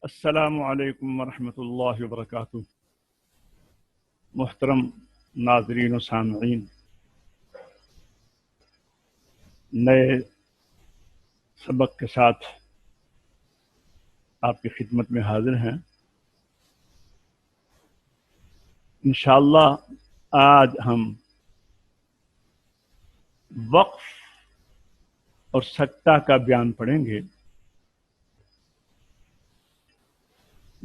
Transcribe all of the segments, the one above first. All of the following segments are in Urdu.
السلام علیکم ورحمۃ اللہ وبرکاتہ۔ محترم ناظرین و سامعین، نئے سبق کے ساتھ آپ کی خدمت میں حاضر ہیں۔ انشاءاللہ آج ہم وقف اور سکتہ کا بیان پڑھیں گے۔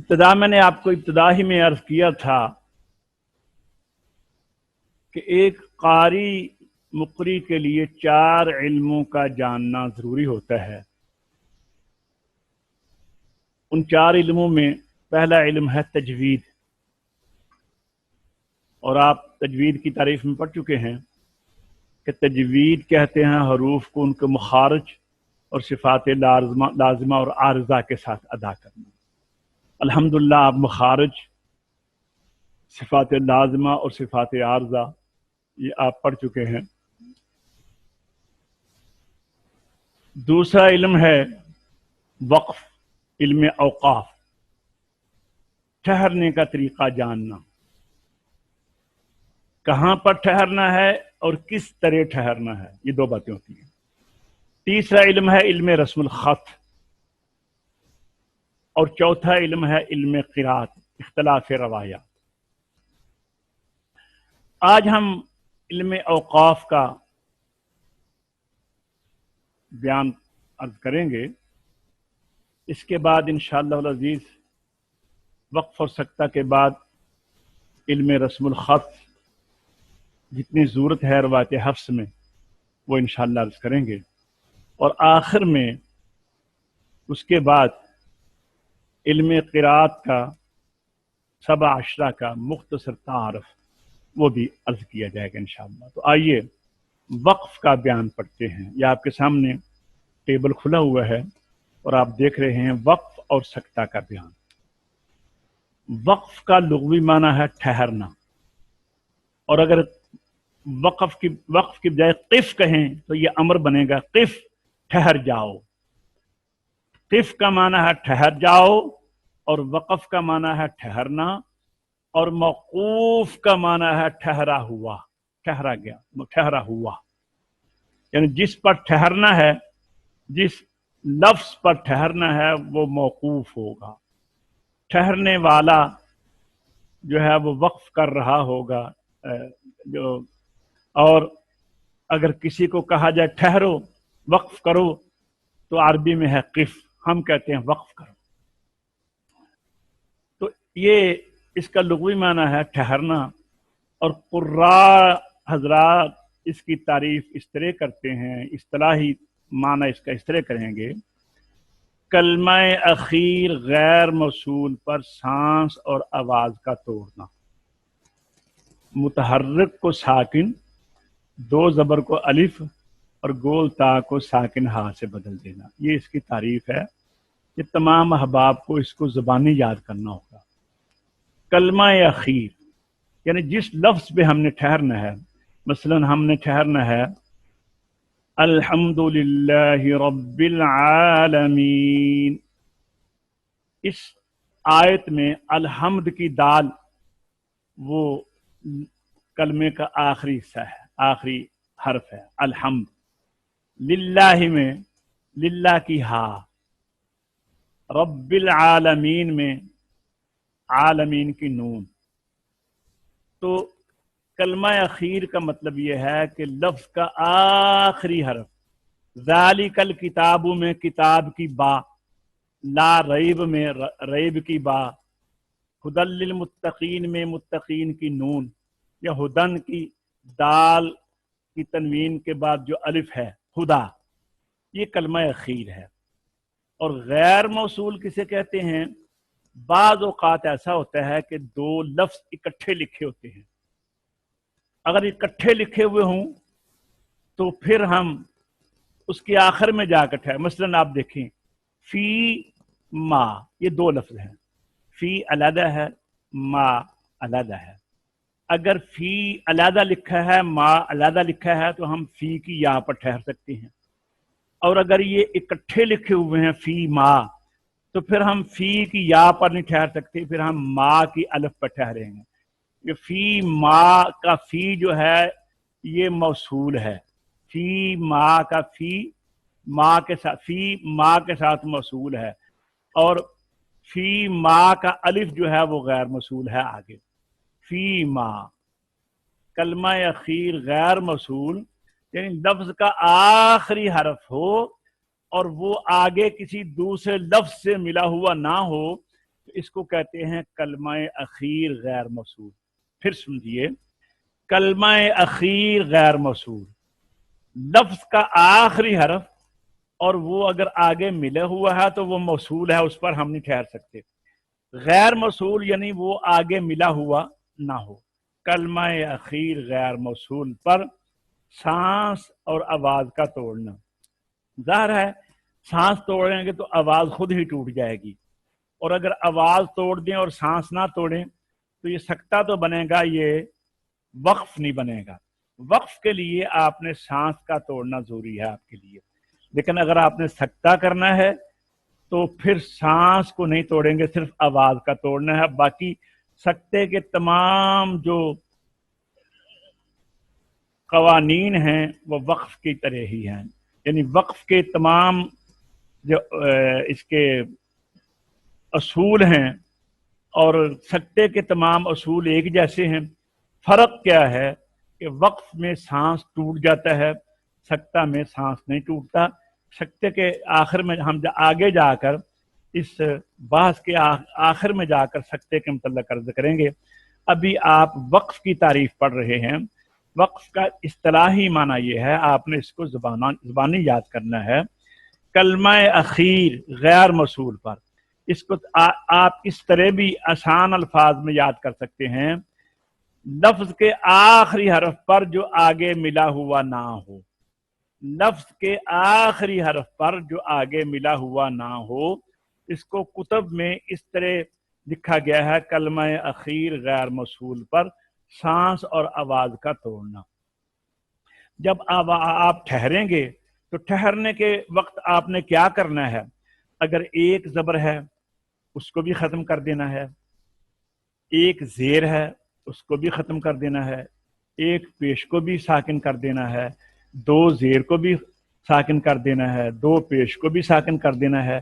میں نے آپ کو ابتدا ہی میں عرض کیا تھا کہ ایک قاری مقری کے لیے 4 علموں کا جاننا ضروری ہوتا ہے۔ ان 4 علموں میں پہلا علم ہے تجوید، اور آپ تجوید کی تعریف میں پڑھ چکے ہیں کہ تجوید کہتے ہیں حروف کو ان کے مخارج اور صفات لازمہ اور عارضہ کے ساتھ ادا کرنا۔ الحمدللہ آپ مخارج، صفات لازمہ اور صفات عارضہ یہ آپ پڑھ چکے ہیں۔ دوسرا علم ہے وقف، علم اوقاف، ٹھہرنے کا طریقہ جاننا، کہاں پر ٹھہرنا ہے اور کس طرح ٹھہرنا ہے، یہ 2 باتیں ہوتی ہیں۔ تیسرا علم ہے علم رسم الخط، اور چوتھا علم ہے علم قرات، اختلاف روایات۔ آج ہم علم اوقاف کا بیان عرض کریں گے، اس کے بعد انشاءاللہ العزیز وقف اور سکتہ کے بعد علم رسم الخط جتنی ضرورت ہے روایت حفظ میں وہ انشاءاللہ عرض کریں گے، اور آخر میں اس کے بعد علم قرات کا 7 عشرہ کا مختصر تعارف وہ بھی عرض کیا جائے گا انشاءاللہ۔ تو آئیے وقف کا بیان پڑھتے ہیں۔ یہ آپ کے سامنے ٹیبل کھلا ہوا ہے اور آپ دیکھ رہے ہیں وقف اور سکتہ کا بیان۔ وقف کا لغوی معنی ہے ٹھہرنا، اور اگر وقف کی بجائے قف کہیں تو یہ امر بنے گا، قف ٹھہر جاؤ۔ قف کا معنی ہے ٹھہر جاؤ، اور وقف کا معنی ہے ٹھہرنا، اور موقوف کا معنی ہے ٹھہرا ہوا، ٹھہرا گیا، ٹھہرا ہوا، یعنی جس پر ٹھہرنا ہے، جس لفظ پر ٹھہرنا ہے وہ موقوف ہوگا۔ ٹھہرنے والا جو ہے وہ وقف کر رہا ہوگا، اور اگر کسی کو کہا جائے ٹھہرو، وقف کرو، تو عربی میں ہے قف، ہم کہتے ہیں وقف کرو۔ تو یہ اس کا لغوی معنی ہے ٹھہرنا، اور قراء حضرات اس کی تعریف اس طرح کرتے ہیں، اصطلاحی معنی اس کا اس طرح کریں گے: کلمہ اخیر غیر موصول پر سانس اور آواز کا توڑنا، متحرک کو ساکن، 2 زبر کو الف اور گول تا کو ساکن ہا سے بدل دینا۔ یہ اس کی تعریف ہے کہ تمام احباب کو اس کو زبانی یاد کرنا ہوگا۔ کلمہ اخیر یعنی جس لفظ پہ ہم نے ٹھہرنا ہے، مثلا ہم نے ٹھہرنا ہے الحمدللہ رب العالمین۔ اس آیت میں الحمد کی دال وہ کلمے کا آخری حصہ ہے، آخری حرف ہے الحمد۔ للہ میں للہ کی ہا، رب العالمین میں عالمین کی نون۔ تو کلمہ اخیر کا مطلب یہ ہے کہ لفظ کا آخری حرف۔ ذالک الکتاب میں کتاب کی با، لا ریب میں ریب کی با، ہدی للمتقین میں متقین کی نون، یا ہدن کی دال کی تنوین کے بعد جو الف ہے خدا، یہ کلمہ اخیر ہے۔ اور غیر موصول کسے کہتے ہیں؟ بعض اوقات ایسا ہوتا ہے کہ 2 لفظ اکٹھے لکھے ہوتے ہیں، اگر اکٹھے لکھے ہوئے ہوں تو پھر ہم اس کے آخر میں جا کر ٹھہر، مثلا آپ دیکھیں فی ما، یہ 2 لفظ ہیں، فی علیحدہ ہے، ما علیحدہ ہے۔ اگر فی علیحدہ لکھا ہے، ما علیحدہ لکھا ہے، تو ہم فی کی یہاں پر ٹھہر سکتے ہیں، اور اگر یہ اکٹھے لکھے ہوئے ہیں فی ما، تو پھر ہم فی کی یا پر نہیں ٹھہر سکتے، پھر ہم ما کی الف پر ٹھہریں گے۔ یہ فی ما کا فی جو ہے یہ موصول ہے، فی ما کا فی ما کے ساتھ، فی ما کے ساتھ موصول ہے، اور فی ما کا الف جو ہے وہ غیر موصول ہے آگے۔ فی ما کلمہ اخیر غیر موصول یعنی لفظ کا آخری حرف ہو اور وہ آگے کسی دوسرے لفظ سے ملا ہوا نہ ہو تو اس کو کہتے ہیں کلمہ اخیر غیر موصول۔ پھر سمجھیے، کلمہ اخیر غیر موصول لفظ کا آخری حرف اور وہ اگر آگے ملے ہوا ہے تو وہ موصول ہے، اس پر ہم نہیں ٹھہر سکتے۔ غیر موصول یعنی وہ آگے ملا ہوا نہ ہو۔ کلمہ اخیر غیر موصول پر سانس اور آواز کا توڑنا، ظاہر ہے سانس توڑیں گے تو آواز خود ہی ٹوٹ جائے گی، اور اگر آواز توڑ دیں اور سانس نہ توڑیں تو یہ سکتہ تو بنے گا، یہ وقف نہیں بنے گا۔ وقف کے لیے آپ نے سانس کا توڑنا ضروری ہے آپ کے لیے، لیکن اگر آپ نے سکتہ کرنا ہے تو پھر سانس کو نہیں توڑیں گے، صرف آواز کا توڑنا ہے۔ باقی سکتے کے تمام جو قوانین ہیں وہ وقف کی طرح ہی ہیں، یعنی وقف کے تمام جو اس کے اصول ہیں اور سکتے کے تمام اصول ایک جیسے ہیں۔ فرق کیا ہے کہ وقف میں سانس ٹوٹ جاتا ہے، سکتہ میں سانس نہیں ٹوٹتا۔ سکتے کے آخر میں ہم آگے جا کر اس بحث کے آخر میں جا کر سکتے کے متعلق عرض کریں گے۔ ابھی آپ وقف کی تعریف پڑھ رہے ہیں۔ وقف کا اصطلاحی معنی یہ ہے، آپ نے اس کو زبانی یاد کرنا ہے۔ کلمہ اخیر غیر موصول پر اس کو آپ اس طرح بھی آسان الفاظ میں یاد کر سکتے ہیں، لفظ کے آخری حرف پر جو آگے ملا ہوا نہ ہو، لفظ کے آخری حرف پر جو آگے ملا ہوا نہ ہو، اس کو کتب میں اس طرح لکھا گیا ہے، کلمہ اخیر غیر موصول پر سانس اور آواز کا توڑنا۔ جب آپ ٹھہریں گے تو ٹھہرنے کے وقت آپ نے کیا کرنا ہے؟ اگر ایک زبر ہے اس کو بھی ختم کر دینا ہے، ایک زیر ہے اس کو بھی ختم کر دینا ہے، ایک پیش کو بھی ساکن کر دینا ہے، دو زیر کو بھی ساکن کر دینا ہے، دو پیش کو بھی ساکن کر دینا ہے،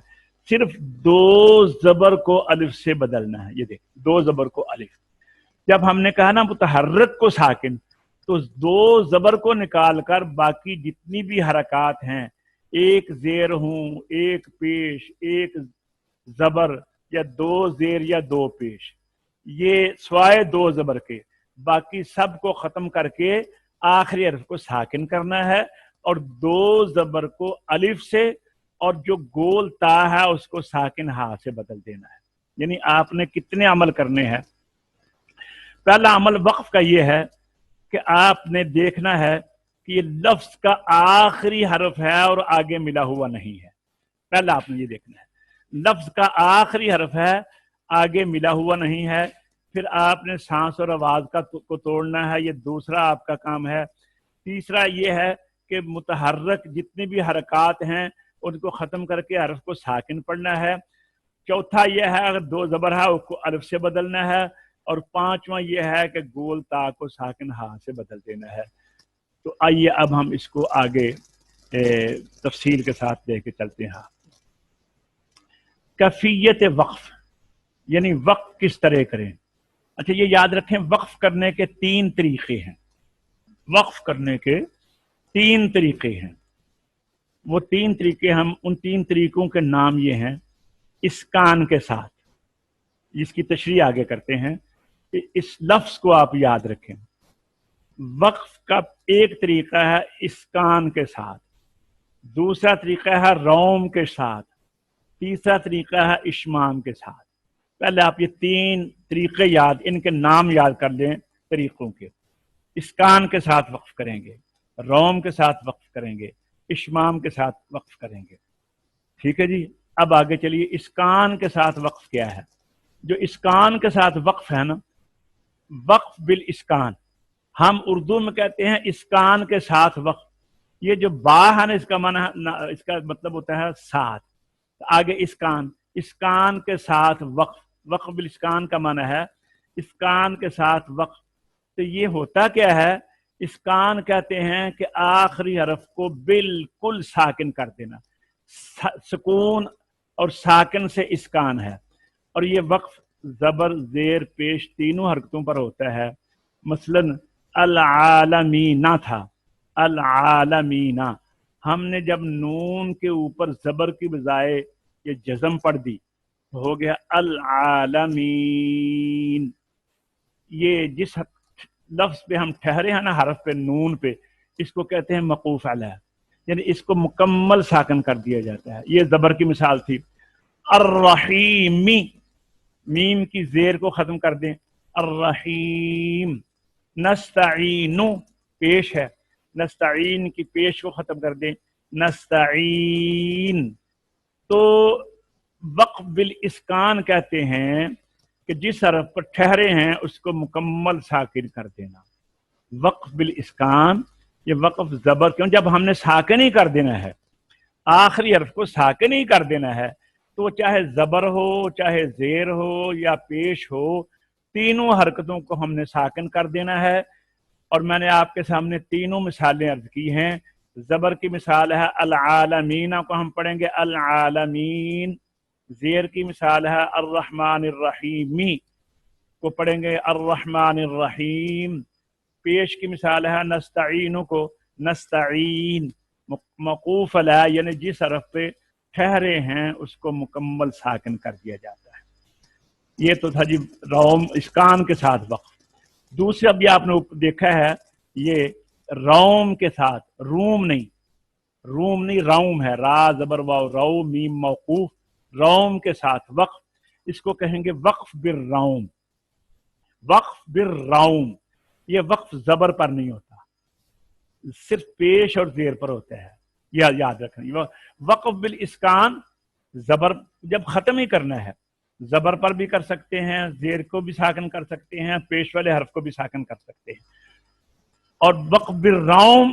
صرف دو زبر کو الف سے بدلنا ہے۔ یہ دیکھ، دو زبر کو الف، جب ہم نے کہا نا متحرک کو ساکن، تو دو زبر کو نکال کر باقی جتنی بھی حرکات ہیں، ایک زیر ہوں، ایک پیش، ایک زبر، یا دو زیر یا دو پیش، یہ سوائے دو زبر کے باقی سب کو ختم کر کے آخری حرف کو ساکن کرنا ہے، اور دو زبر کو الف سے اور جو گول تا ہے اس کو ساکن ہا سے بدل دینا ہے۔ یعنی آپ نے کتنے عمل کرنے ہیں؟ پہلا عمل وقف کا یہ ہے کہ آپ نے دیکھنا ہے کہ یہ لفظ کا آخری حرف ہے اور آگے ملا ہوا نہیں ہے۔ پہلا آپ نے یہ دیکھنا ہے، لفظ کا آخری حرف ہے، آگے ملا ہوا نہیں ہے۔ پھر آپ نے سانس اور آواز کو توڑنا ہے، یہ دوسرا آپ کا کام ہے۔ تیسرا یہ ہے کہ متحرک جتنی بھی حرکات ہیں ان کو ختم کر کے حرف کو ساکن پڑھنا ہے۔ چوتھا یہ ہے اگر دو زبر ہے اس کو الف سے بدلنا ہے، اور پانچواں یہ ہے کہ گول تا کو ساکن ہا سے بدل دینا ہے۔ تو آئیے اب ہم اس کو آگے تفصیل کے ساتھ لے کے چلتے ہیں۔ کیفیت وقف یعنی وقف کس طرح کریں۔ اچھا یہ یاد رکھیں، وقف کرنے کے تین طریقے ہیں، وقف کرنے کے تین طریقے ہیں۔ وہ تین طریقے، ہم ان تین طریقوں کے نام یہ ہیں، اسکان کے ساتھ، جس کی تشریح آگے کرتے ہیں۔ اس لفظ کو آپ یاد رکھیں، وقف کا ایک طریقہ ہے اسکان کے ساتھ، دوسرا طریقہ ہے روم کے ساتھ، تیسرا طریقہ ہے اشمام کے ساتھ۔ پہلے آپ یہ تین طریقے ان کے نام یاد کر لیں طریقوں کے۔ اسکان کے ساتھ وقف کریں گے، روم کے ساتھ وقف کریں گے، اشمام کے ساتھ وقف کریں گے۔ ٹھیک ہے جی، اب آگے چلیے، اسکان کے ساتھ وقف کیا ہے؟ جو اسکان کے ساتھ وقف ہے نا، وقف بالاسکان، ہم اردو میں کہتے ہیں اسکان کے ساتھ وقف۔ یہ جو با ہے نا، اس کا معنی، اس کا مطلب ہوتا ہے ساتھ، آگے اسکان، اسکان کے ساتھ وقف، وقف بالاسکان کا معنی ہے اسکان کے ساتھ وقف. تو یہ ہوتا کیا ہے؟ اسکان کہتے ہیں کہ آخری حرف کو بالکل ساکن کر دینا. سکون اور ساکن سے اسکان ہے، اور یہ وقف زبر زیر پیش تینوں حرکتوں پر ہوتا ہے. مثلا العالمین تھا، العالمین، ہم نے جب نون کے اوپر زبر کی بجائے یہ جزم پڑھ دی تو ہو گیا العالمین. یہ جس لفظ پہ ہم ٹھہرے ہیں نا حرف پہ، نون پہ، اس کو کہتے ہیں موقوف علیہ، یعنی اس کو مکمل ساکن کر دیا جاتا ہے. یہ زبر کی مثال تھی. الرحیمی، میم کی زیر کو ختم کر دیں، الرحیم. نستعین، پیش ہے، نستعین کی پیش کو ختم کر دیں، نستعین. تو وقف بالاسکان کہتے ہیں کہ جس حرف پر ٹھہرے ہیں اس کو مکمل ساکن کر دینا. وقف بالاسکان، یہ وقف زبر، کیوں؟ جب ہم نے ساکن ہی کر دینا ہے، آخری حرف کو ساکن ہی کر دینا ہے، تو چاہے زبر ہو، چاہے زیر ہو یا پیش ہو، تینوں حرکتوں کو ہم نے ساکن کر دینا ہے. اور میں نے آپ کے سامنے تینوں مثالیں عرض کی ہیں. زبر کی مثال ہے العالمین کو ہم پڑھیں گے العالمین. زیر کی مثال ہے الرحمن الرحیمی کو پڑھیں گے الرحمن الرحیم. پیش کی مثال ہے نستعین کو نستعین. موقوف علیہ یعنی جس حرف پہ ٹھہرے ہیں اس کو مکمل ساکن کر دیا جاتا ہے. یہ تو تھا جی روم اسکان کے ساتھ وقف. دوسرا بھی آپ نے دیکھا ہے یہ روم کے ساتھ، روم نہیں، روم نہیں، روم ہے، را زبر واو رو میم موقوف، روم کے ساتھ وقف. اس کو کہیں گے وقف بالروم. وقف بالروم، یہ وقف زبر پر نہیں ہوتا، صرف پیش اور زیر پر ہوتا ہے، یہ یاد رکھنا. وقف بالاسکان، زبر جب ختم ہی کرنا ہے، زبر پر بھی کر سکتے ہیں، زیر کو بھی ساکن کر سکتے ہیں، پیش والے حرف کو بھی ساکن کر سکتے ہیں. اور وقف بالروم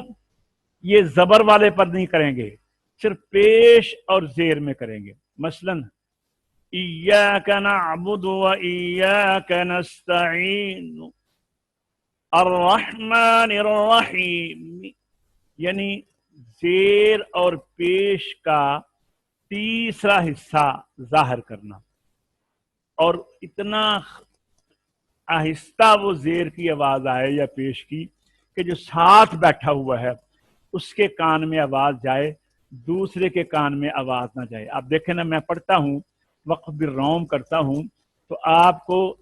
یہ زبر والے پر نہیں کریں گے، صرف پیش اور زیر میں کریں گے. مثلا ایاک نعبد و ایاک نستعین الرحمن الرحیم، یعنی زیر اور پیش کا تیسرا حصہ ظاہر کرنا، اور اتنا آہستہ وہ زیر کی آواز آئے یا پیش کی کہ جو ساتھ بیٹھا ہوا ہے اس کے کان میں آواز جائے، دوسرے کے کان میں آواز نہ جائے. آپ دیکھیں نا، میں پڑھتا ہوں، وقف بالروم کرتا ہوں، تو آپ کو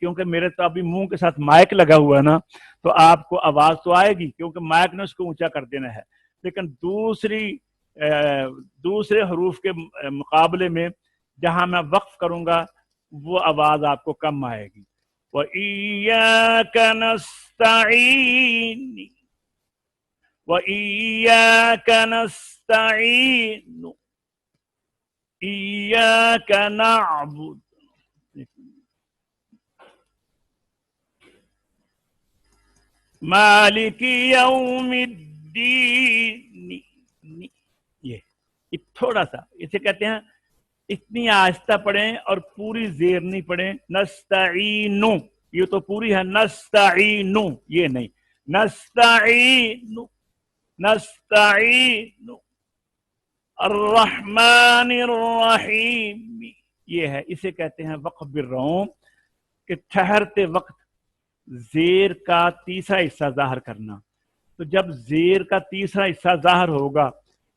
کیونکہ میرے تو ابھی منہ کے ساتھ مائک لگا ہوا ہے نا، تو آپ کو آواز تو آئے گی کیونکہ مائک نے اس کو اونچا کر دینا ہے. لیکن دوسرے حروف کے مقابلے میں جہاں میں وقف کروں گا وہ آواز آپ کو کم آئے گی. وَإِيَّاكَ نَسْتَعِينُ وَإِيَّاكَ نَسْتَعِينُ إِيَّاكَ نَعْبُدُ. مالک یوم الدین، یہ تھوڑا سا اسے کہتے ہیں اتنی آہستہ پڑھیں اور پوری زیر نہیں پڑھیں. نستعین، یہ تو پوری ہے، نستعین یہ نہیں، نستعین نستعین الرحمن الرحیم، یہ ہے. اسے کہتے ہیں وقف بالروم، کہ ٹھہرتے وقت زیر کا تیسرا حصہ ظاہر کرنا. تو جب زیر کا تیسرا حصہ ظاہر ہوگا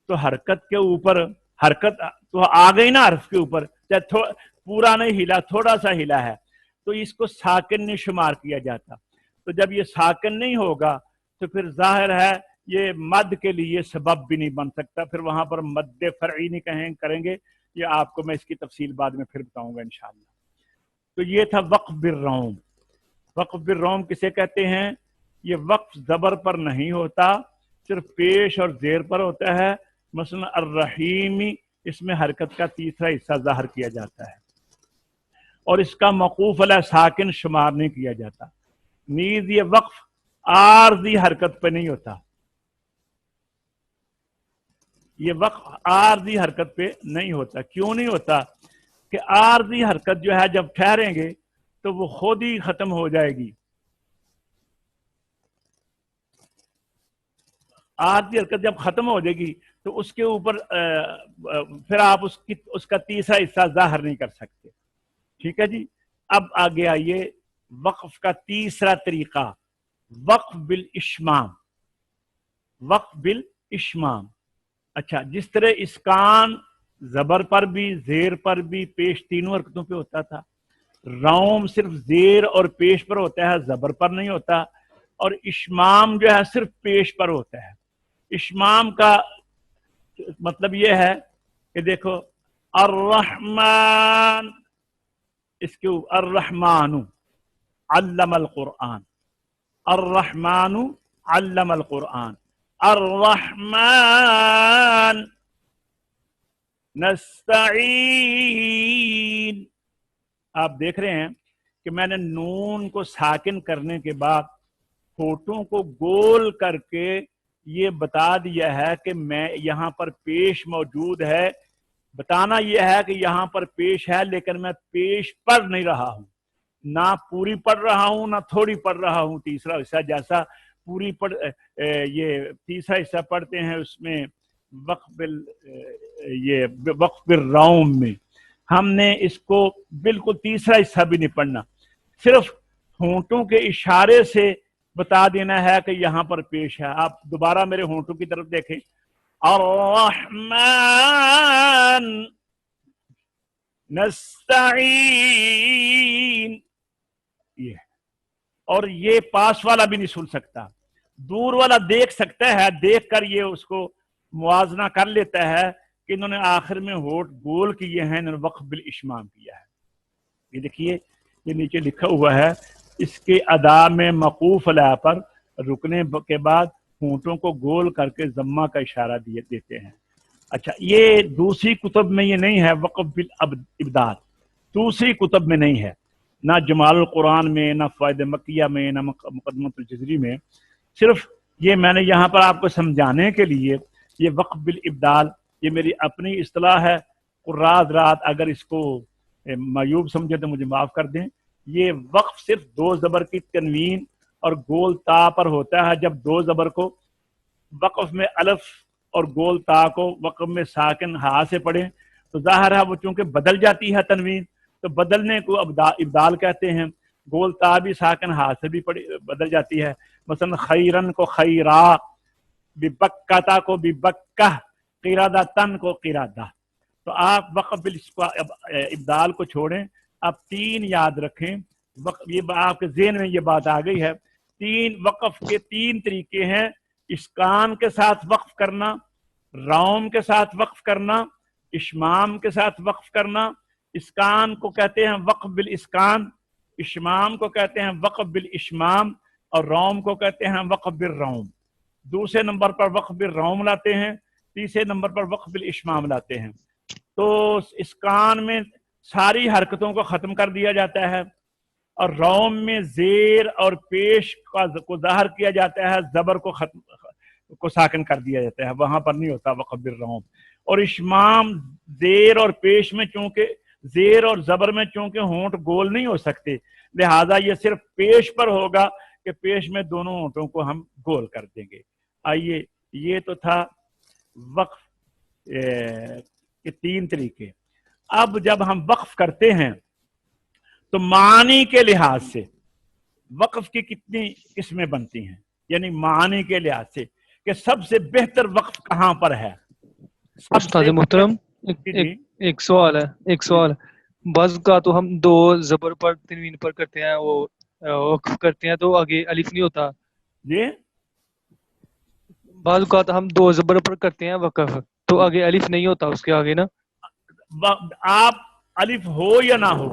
تو حرکت کے اوپر، حرکت تو آ گئی نا حرف کے اوپر، چاہے پورا نہیں ہلا، تھوڑا سا ہلا ہے، تو اس کو ساکن نہیں شمار کیا جاتا. تو جب یہ ساکن نہیں ہوگا تو پھر ظاہر ہے یہ مد کے لیے سبب بھی نہیں بن سکتا، پھر وہاں پر مد فرعی نہیں کریں گے. یہ آپ کو میں اس کی تفصیل بعد میں پھر بتاؤں گا انشاءاللہ. تو یہ تھا وقف بالروم. وقف بالروم کسے کہتے ہیں؟ یہ وقف زبر پر نہیں ہوتا، صرف پیش اور زیر پر ہوتا ہے. مثلا الرحیمی، اس میں حرکت کا تیسرا حصہ ظاہر کیا جاتا ہے اور اس کا موقوف علیہ ساکن شمار نہیں کیا جاتا. نیز یہ وقف عارضی حرکت پہ نہیں ہوتا، یہ وقف عارضی حرکت پہ نہیں ہوتا. کیوں نہیں ہوتا؟ کہ عارضی حرکت جو ہے جب ٹھہریں گے تو وہ خود ہی ختم ہو جائے گی. عارضی حرکت جب ختم ہو جائے گی تو اس کے اوپر پھر آپ اس کا تیسرا حصہ ظاہر نہیں کر سکتے. ٹھیک ہے جی. اب آگے آئیے وقف کا تیسرا طریقہ، وقف بالاشمام. وقف بالاشمام. اچھا، جس طرح اسکان زبر پر بھی، زیر پر بھی، پیش تینوں حرکتوں پہ ہوتا تھا، روم صرف زیر اور پیش پر ہوتا ہے، زبر پر نہیں ہوتا. اور اشمام جو ہے صرف پیش پر ہوتا ہے. اشمام کا مطلب یہ ہے کہ دیکھو الرحمن، اس کے الرحمن علم القرآن، الرحمن علم القرآن، الرحمن نستعین. آپ دیکھ رہے ہیں کہ میں نے نون کو ساکن کرنے کے بعد ہونٹوں کو گول کر کے یہ بتا دیا ہے کہ میں یہاں پر پیش موجود ہے. بتانا یہ ہے کہ یہاں پر پیش ہے، لیکن میں پیش پڑھ نہیں رہا ہوں، نہ پوری پڑھ رہا ہوں نہ تھوڑی پڑھ رہا ہوں. تیسرا حصہ جیسا پوری یہ تیسرا حصہ پڑھتے ہیں اس میں وقف بالروم میں، ہم نے اس کو بالکل تیسرا حصہ بھی نہیں پڑھنا، صرف ہونٹوں کے اشارے سے بتا دینا ہے کہ یہاں پر پیش ہے. آپ دوبارہ میرے ہونٹوں کی طرف دیکھیں، الرحمن نستعین. یہ اور یہ پاس والا بھی نہیں سن سکتا، دور والا دیکھ سکتا ہے، دیکھ کر یہ اس کو موازنہ کر لیتا ہے کہ انہوں نے آخر میں ہونٹ گول کیے ہیں، انہوں نے وقف بالاشمام کیا ہے. یہ دیکھیے یہ نیچے لکھا ہوا ہے، اس کے ادا میں موقوف علیہ پر رکنے کے بعد ہونٹوں کو گول کر کے ضمہ کا اشارہ دیتے ہیں. اچھا، یہ دوسری کتب میں یہ نہیں ہے، وقف بالابدال دوسری کتب میں نہیں ہے، نہ جمال القرآن میں، نہ فوائد مکیہ میں، نہ مقدمۃ الجزری میں. صرف یہ میں نے یہاں پر آپ کو سمجھانے کے لیے یہ وقف بالابدال یہ میری اپنی اصطلاح ہے. قراء حضرات اگر اس کو معیوب سمجھے تو مجھے معاف کر دیں. یہ وقف صرف دو زبر کی تنوین اور گول تا پر ہوتا ہے. جب دو زبر کو وقف میں الف اور گول تا کو وقف میں ساکن ہا سے پڑھیں تو ظاہر ہے وہ چونکہ بدل جاتی ہے تنوین، تو بدلنے کو ابدال کہتے ہیں. گول تا بھی ساکن ہا سے بھی بدل جاتی ہے. مثلا خیرن کو خیرا، ببکتا کو ببکہ، قرادتن کو قرادہ. تو آپ وقف ابدال کو چھوڑیں. آپ تین یاد رکھیں، یہ آپ کے ذہن میں یہ بات آ گئی ہے. تین وقف کے تین طریقے ہیں: اسکان کے ساتھ وقف کرنا، روم کے ساتھ وقف کرنا، اشمام کے ساتھ وقف کرنا. اسکان کو کہتے ہیں وقف بالاسکان، اشمام کو کہتے ہیں وقف بالاشمام، اور روم کو کہتے ہیں وقف بالروم. دوسرے نمبر پر وقف بالروم لاتے ہیں، تیسرے نمبر پر وقف بالاشمام لاتے ہیں. تو اسکان میں ساری حرکتوں کو ختم کر دیا جاتا ہے، اور روم میں زیر اور پیش کو ظاہر کیا جاتا ہے، زبر کو ساکن کر دیا جاتا ہے، وہاں پر نہیں ہوتا وقف بالروم. اور اشمام زیر اور پیش میں چونکہ زیر اور زبر میں چونکہ ہونٹ گول نہیں ہو سکتے، لہذا یہ صرف پیش پر ہوگا کہ پیش میں دونوں ہونٹوں کو ہم گول کر دیں گے. آئیے، یہ تو تھا وقف کے تین طریقے. اب جب ہم وقف کرتے ہیں تو معنی کے لحاظ سے وقف کی کتنی قسمیں بنتی ہیں، یعنی معنی کے لحاظ سے کہ سب سے بہتر وقف کہاں پر ہے. استاد محترم ایک سوال ہے. بعض کا تو ہم دو زبر پر تنوین پر کرتے ہیں، وہ وقف کرتے ہیں تو آگے الف نہیں ہوتا. جی، بعض کا ہم دو زبر پر کرتے ہیں وقف تو آگے الف نہیں ہوتا اس کے آگے نا. آپ الف ہو یا نہ ہو،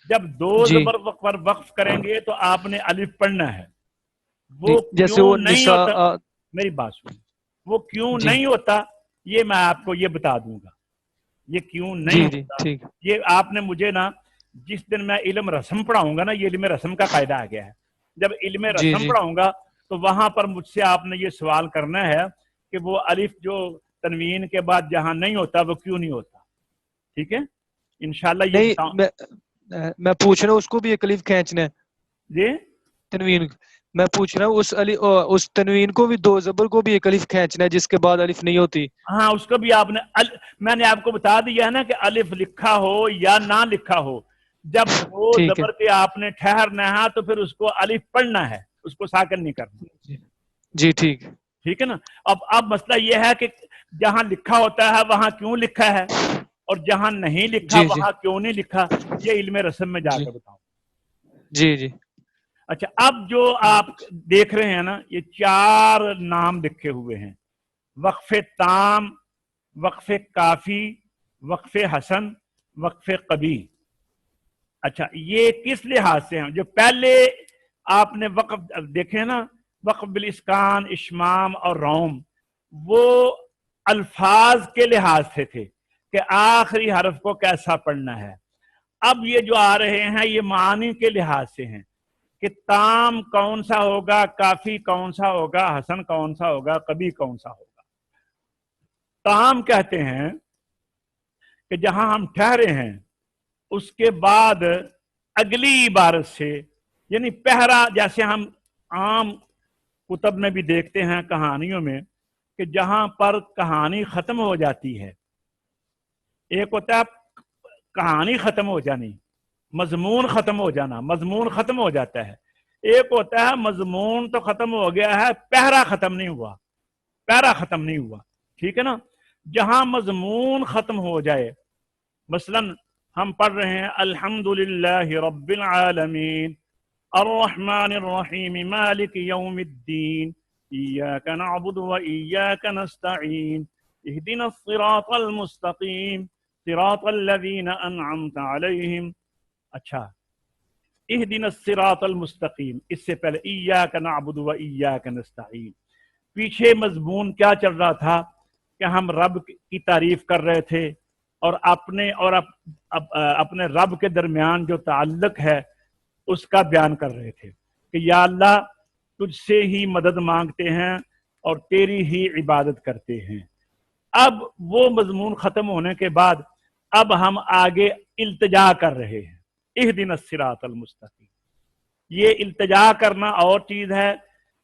جب دو جی زبر پر وقف کریں گے تو آپ نے الف پڑھنا ہے. وہ جیسے کیوں وہ نہیں ہوتا، میری بات سنیں، وہ کیوں جی نہیں ہوتا یہ میں آپ کو یہ بتا دوں گا. یہ کیوں نہیں جی ہوتا، ٹھیک. یہ آپ نے مجھے نا جس دن میں علم رسم پڑھاؤں گا نا، یہ علم رسم کا قاعدہ آ گیا ہے. جب علم جی رسم جی پڑھاؤں گا تو وہاں پر مجھ سے آپ نے یہ سوال کرنا ہے کہ وہ الف جو تنوین کے بعد جہاں نہیں ہوتا وہ کیوں نہیں ہوتا. ٹھیک ہے. انشاءاللہ یہ نہیں میں پوچھ رہا ہوں اس کو بھی ایک الف کھینچنا ہے جی تنوین. میں پوچھ رہا ہوں اس تنوین کو بھی 2 زبر کو بھی ایک الف کھینچنا ہے جس کے بعد الف نہیں ہوتی. ہاں اس کو بھی آپ نے میں نے آپ کو بتا دیا ہے نا کہ الف لکھا ہو یا نہ لکھا ہو، جب 2 ٹھیک ہے زبر کے آپ نے ٹھہرنا ہے تو پھر اس کو الف پڑھنا ہے، اس کو ساکن نہیں کرنا. جی ٹھیک. ٹھیک ہے نا. اب مسئلہ یہ ہے کہ جہاں لکھا ہوتا ہے وہاں کیوں لکھا ہے اور جہاں نہیں لکھا جی جی وہاں کیوں نہیں لکھا، یہ علم رسم میں جا جی کر بتاؤں. جی جی اچھا اب جو آپ دیکھ رہے ہیں نا یہ 4 نام لکھے ہوئے ہیں، وقف تام، وقف کافی، وقف حسن، وقف قبیح. اچھا یہ کس لحاظ سے ہیں؟ جو پہلے آپ نے وقف دیکھے نا، وقف بالاسکان، اشمام اور روم، وہ الفاظ کے لحاظ سے تھے کہ آخری حرف کو کیسا پڑھنا ہے. اب یہ جو آ رہے ہیں یہ معنی کے لحاظ سے ہیں کہ تام کون سا ہوگا، کافی کون سا ہوگا، حسن کون سا ہوگا، قبیح کون سا ہوگا. تام کہتے ہیں کہ جہاں ہم ٹھہرے ہیں اس کے بعد اگلی عبارت سے، یعنی پہرا، جیسے ہم عام کتب میں بھی دیکھتے ہیں کہانیوں میں کہ جہاں پر کہانی ختم ہو جاتی ہے، ایک ہوتا ہے کہانی ختم ہو جانی، مضمون ختم ہو جانا، مضمون ختم ہو جاتا ہے. ایک ہوتا ہے مضمون تو ختم ہو گیا ہے، پہرا ختم نہیں ہوا، پہرا ختم نہیں ہوا. ٹھیک ہے نا. جہاں مضمون ختم ہو جائے، مثلا ہم پڑھ رہے ہیں الحمدللہ رب العالمین الرحمن الرحیم مالک یوم الدین ایاک نعبد و ایاک نستعین اہدنا الصراط المستقیم صراط الذین انعمت علیہم. اچھا اہدنا الصراط المستقیم، اس سے پہلے ایاک نعبد و ایاک نستعین. پیچھے مضمون کیا چل رہا تھا کہ ہم رب کی تعریف کر رہے تھے اور اپنے رب کے درمیان جو تعلق ہے اس کا بیان کر رہے تھے کہ یا اللہ تجھ سے ہی مدد مانگتے ہیں اور تیری ہی عبادت کرتے ہیں. اب وہ مضمون ختم ہونے کے بعد اب ہم آگے التجا کر رہے ہیں، اہدنا الصراط المستقیم. یہ التجا کرنا اور چیز ہے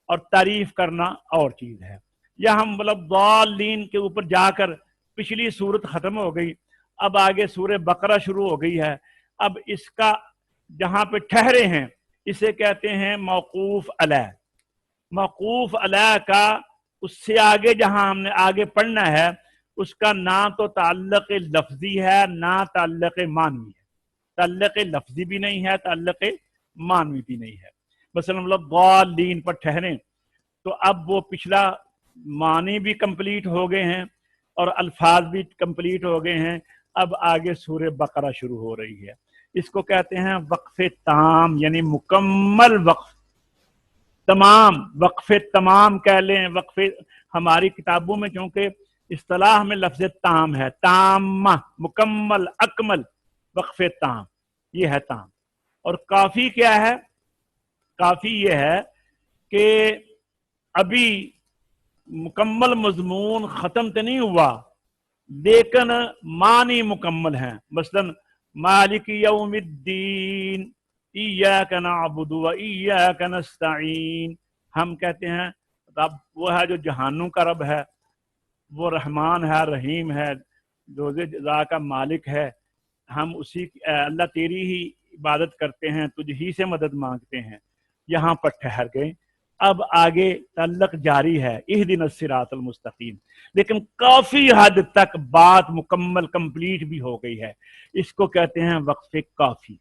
اور تعریف کرنا اور چیز ہے. یا ہم ضالین کے اوپر جا کر پچھلی صورت ختم ہو گئی، اب آگے سورہ بقرہ شروع ہو گئی ہے. اب اس کا جہاں پہ ٹھہرے ہیں اسے کہتے ہیں موقوف علیہ. موقوف علیہ کا اس سے آگے جہاں ہم نے آگے پڑھنا ہے اس کا نہ تو تعلق لفظی ہے نہ تعلق معنوی ہے. تعلق لفظی بھی نہیں ہے، تعلق معنوی بھی نہیں ہے. مثلا ضالین پر ٹھہریں تو اب وہ پچھلا معنی بھی کمپلیٹ ہو گئے ہیں اور الفاظ بھی کمپلیٹ ہو گئے ہیں. اب آگے سورہ بقرہ شروع ہو رہی ہے. اس کو کہتے ہیں وقف تام، یعنی مکمل وقف. تمام وقف تمام کہہ لیں، وقف ہماری کتابوں میں چونکہ اصطلاح میں لفظ تام ہے، تامہ مکمل اکمل، وقف تام یہ ہے تام. اور کافی کیا ہے؟ کافی یہ ہے کہ ابھی مکمل مضمون ختم تو نہیں ہوا لیکن معنی مکمل ہیں. مثلا مالک یوم الدین ایاک نعبد و ایاک نستعین، ہم کہتے ہیں رب وہ ہے جو جہانوں کا رب ہے، وہ رحمان ہے، رحیم ہے، روزے جزا کا مالک ہے. ہم اسی اللہ تیری ہی عبادت کرتے ہیں، تجھ ہی سے مدد مانگتے ہیں. یہاں پر ٹھہر گئے. اب آگے تعلق جاری ہے اہدنا الصراط المستقیم، لیکن کافی حد تک بات مکمل کمپلیٹ بھی ہو گئی ہے. اس کو کہتے ہیں وقف کافی.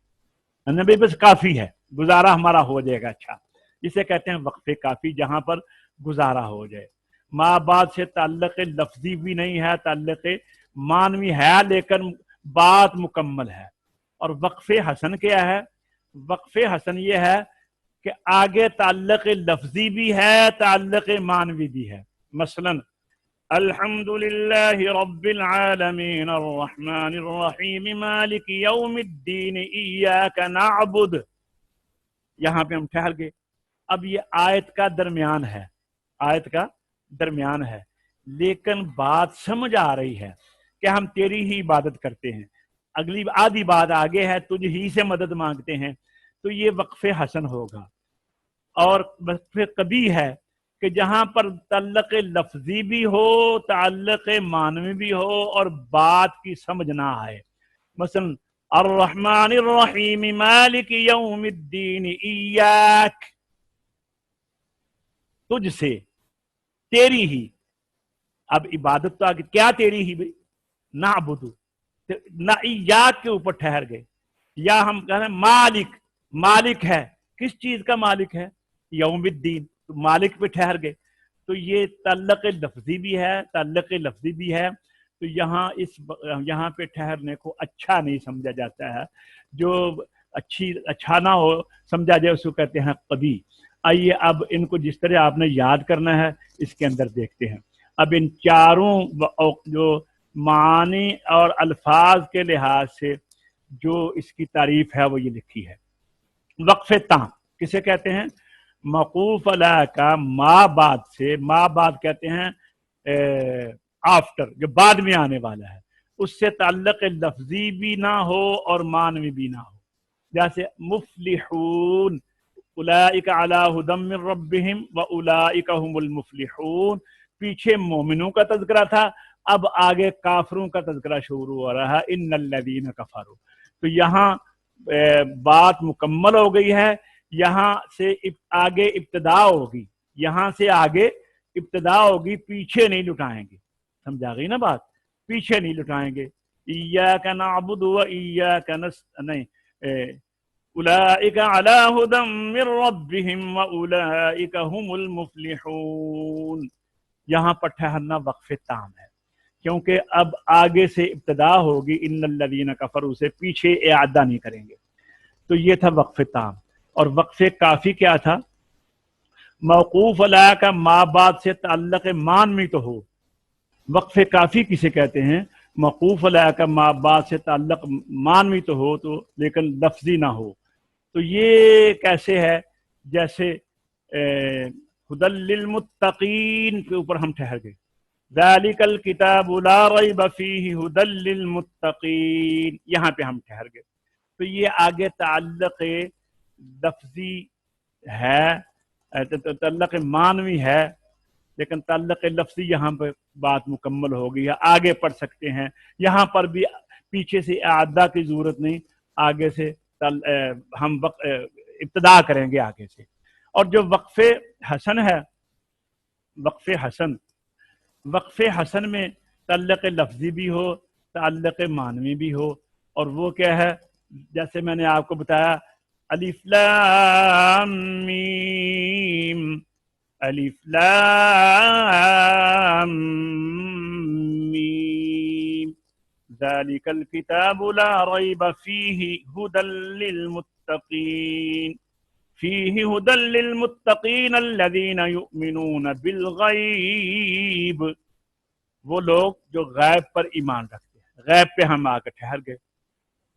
نبی بس کافی ہے، گزارا ہمارا ہو جائے گا. اچھا اسے کہتے ہیں وقف کافی، جہاں پر گزارا ہو جائے. ماں بعد سے تعلق لفظی بھی نہیں ہے، تعلق معنوی ہے لیکن بات مکمل ہے. اور وقف حسن کیا ہے؟ وقف حسن یہ ہے کہ آگے تعلق لفظی بھی ہے، تعلق معنوی بھی ہے. مثلا الحمدللہ رب العالمین الرحمن الرحیم مالک یوم الدین ایاک نعبد، یہاں پہ ہم ٹھہر گئے. اب یہ آیت کا درمیان ہے، آیت کا درمیان ہے، لیکن بات سمجھ آ رہی ہے کہ ہم تیری ہی عبادت کرتے ہیں. اگلی آدھی بات آگے ہے، تجھ ہی سے مدد مانگتے ہیں، تو یہ وقف حسن ہوگا۔ اور وقف قبیح ہے کہ جہاں پر تعلق لفظی بھی ہو، تعلق معنوی بھی ہو، اور بات کی سمجھ نہ آئے۔ مثلا الرحمن الرحیم مالک یوم الدین ایاک، تجھ سے، تیری ہی، اب عبادت تو آگے کیا تیری ہی بھائی، نعبد، نہ ایاک کے اوپر ٹھہر گئے، یا ہم کہہ رہے ہیں مالک، مالک ہے، کس چیز کا مالک ہے؟ یوم الدین، تو مالک پہ ٹھہر گئے، تو یہ تعلق لفظی بھی ہے، تعلق لفظی بھی ہے، تو یہاں پہ ٹھہرنے کو اچھا نہیں سمجھا جاتا ہے، جو اچھا نہ ہو سمجھا جائے اس کو کہتے ہیں قبیح۔ آئیے اب ان کو جس طرح آپ نے یاد کرنا ہے اس کے اندر دیکھتے ہیں۔ اب ان چاروں جو معانی اور الفاظ کے لحاظ سے جو اس کی تعریف ہے وہ یہ لکھی ہے۔ وقف تام کسے کہتے ہیں؟ موقوف علیہ کا ما بعد سے، ما بعد کہتے ہیں آفٹر، جو بعد میں آنے والا ہے، اس سے تعلق لفظی بھی نہ ہو اور معنوی بھی نہ ہو۔ جیسے مفلحون، اولئک علی ھدی من ربہم واولئک ھم المفلحون، پیچھے مومنوں کا تذکرہ تھا، اب آگے کافروں کا تذکرہ شروع ہو رہا ہے، ان الذین کفروا، تو یہاں بات مکمل ہو گئی ہے، یہاں سے آگے ابتدا ہوگی، یہاں سے آگے ابتدا ہوگی، پیچھے نہیں لٹائیں گے، سمجھا گئی نا بات، پیچھے نہیں لٹائیں گے۔ ایاک نعبد و ایاک نہیں، اولئک علی ھدی من ربہم واولئک ھم المفلحون، یہاں پر ٹھہرنا وقف تام ہے، کیونکہ اب آگے سے ابتدا ہوگی، ان الذین کفروا سے پیچھے اعادہ نہیں کریں گے، تو یہ تھا وقف تام۔ اور وقف کافی کیا تھا؟ موقوف علیہ کا ما بعد سے تعلق معنوی تو ہو، وقف کافی کسے کہتے ہیں؟ موقوف علیہ کا ما بعد سے تعلق معنوی تو ہو، تو لیکن لفظی نہ ہو، تو یہ کیسے ہے؟ جیسے ھدی للمتقین کے اوپر ہم ٹھہر گئے، ذالک الکتاب لا ریب فیہ ھدی للمتقین، یہاں پہ ہم ٹھہر گئے، تو یہ آگے تعلق لفظی ہے، تعلق معنوی ہے، لیکن تعلق لفظی یہاں پہ بات مکمل ہو گئی ہے، آگے پڑھ سکتے ہیں، یہاں پر بھی پیچھے سے اعادہ کی ضرورت نہیں، آگے سے ہم ابتدا کریں گے آگے سے۔ اور جو وقف حسن ہے، وقف حسن میں تعلق لفظی بھی ہو، تعلق معنوی بھی ہو، اور وہ کیا ہے؟ جیسے میں نے آپ کو بتایا، الف لام میم، الف لام میم، ذالک الکتاب لا ریب فیہ ھدی للمتقین، فیہ ھدی للمتقین الذین یؤمنون بالغیب، وہ لوگ جو غیب پر ایمان رکھتے ہیں، غیب پہ ہم آ کر ٹھہر گئے۔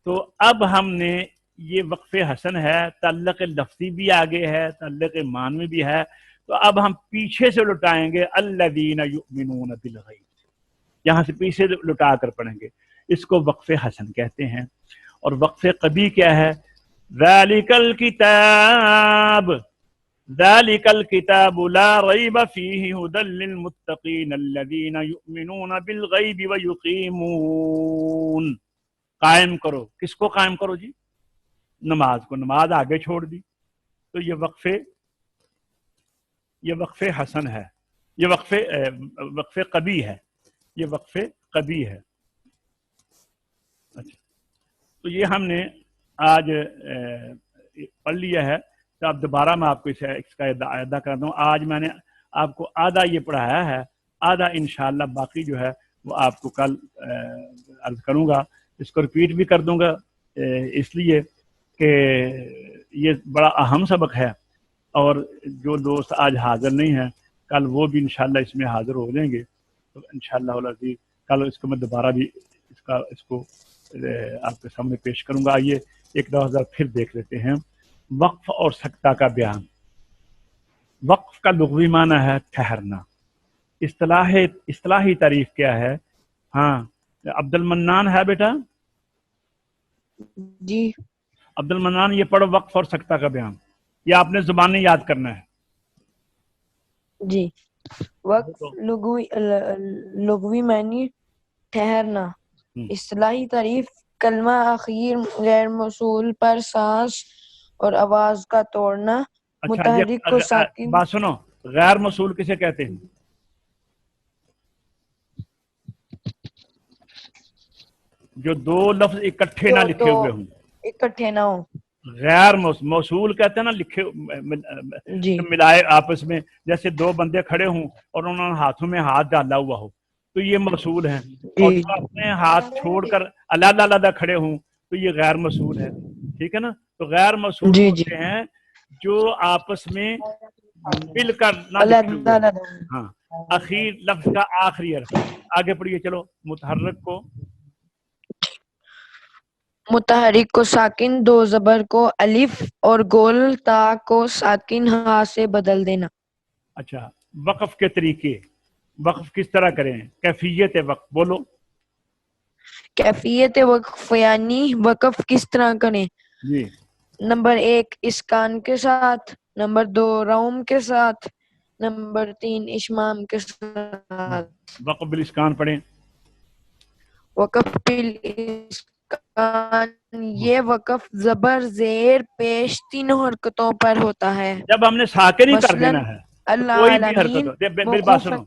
تو اب ہم نے یہ وقف حسن ہے، تعلق لفظی بھی آگے ہے، تعلق معنوی بھی ہے، تو اب ہم پیچھے سے لٹائیں گے الذین یؤمنون بالغیب، یہاں سے پیچھے لٹا کر پڑھیں گے، اس کو وقف حسن کہتے ہیں۔ اور وقف قبیح کیا ہے؟ ذالک الکتاب، ذالک الکتاب لا ریب فیہ ھدی للمتقین الذین یؤمنون بالغیب ویقیمون، قائم کرو، کس کو قائم کرو جی؟ نماز کو، نماز آگے چھوڑ دی، تو یہ وقف حسن ہے، یہ وقف قبیح ہے، یہ وقف قبیح ہے۔ اچھا، تو یہ ہم نے آج پڑھ لیا ہے، تو اب دوبارہ میں آپ کو اس کا اعادہ کر دوں۔ آج میں نے آپ کو آدھا یہ پڑھایا ہے، آدھا انشاءاللہ باقی جو ہے وہ آپ کو کل عرض کروں گا، اس کو ریپیٹ بھی کر دوں گا، اس لیے کہ یہ بڑا اہم سبق ہے، اور جو دوست آج حاضر نہیں ہیں کل وہ بھی انشاءاللہ اس میں حاضر ہو جائیں گے، تو انشاءاللہ العزیز کل اس کو میں دوبارہ بھی اس کو آپ کے سامنے پیش کروں گا۔ آئیے ایک دفعہ پھر دیکھ لیتے ہیں۔ وقف اور سکتہ کا بیان۔ وقف کا لغوی معنی ہے ٹھہرنا، اصطلاحی تعریف کیا ہے؟ ہاں عبد المنان ہے بیٹا؟ جی عبد المنان یہ پڑھو وقف اور سکتہ کا بیان، یہ آپ نے زبانی یاد کرنا ہے. جی. وقف لغوی معنی ٹھہرنا، اصطلاحی تعریف کلمہ اخیر غیر موصول پر سانس اور آواز کا توڑنا. اچھا متحرک کو یہ ساکن. بات سنو، غیر موصول کسے کہتے ہیں؟ جو دو لفظ اکٹھے نہ لکھے ہوئے ہوں، اکٹھے نہ ہوں. غیر موصول کہتے ہیں نا، لکھے جی ملائے آپس میں، جیسے دو بندے کھڑے ہوں اور انہوں نے ہاتھوں میں ہاتھ ڈالا ہوا ہو تو یہ موصول ہیں، اور جی جو اپنے ہاتھ چھوڑ کر علیحدہ علیحدہ کھڑے ہوں تو یہ غیر موصول ہے. ٹھیک ہے نا؟ تو غیر موصول جی جی ہوتے ہیں جو آپس میں مل کر نہ لکھے ہوئے ہوں. علیحدہ. ہاں، اخیر لفظ کا آخری حرف. آگے پڑھیے چلو. متحرک کو متحرک کو ساکن دو زبر کو الف اور گول تا کو ساکن ہا سے بدل دینا. اچھا، وقف کے طریقے، وقف کس طرح کریں؟ کیفیت وقف بولو. کیفیت وقف یعنی وقف کس طرح کریں. جی نمبر 1 اسکان کے ساتھ، نمبر 2 روم کے ساتھ، نمبر 3 اشمام کے ساتھ. وقف بالاسکان پڑھیں. وقف یہ وقف زبر زیر پیش تینوں حرکتوں پر ہوتا ہے. جب ہم نے ساکن ہی کر مثلاً دینا ہے کوئی بھی حرکت العالمین ہو. میری بات موقوف. سنو،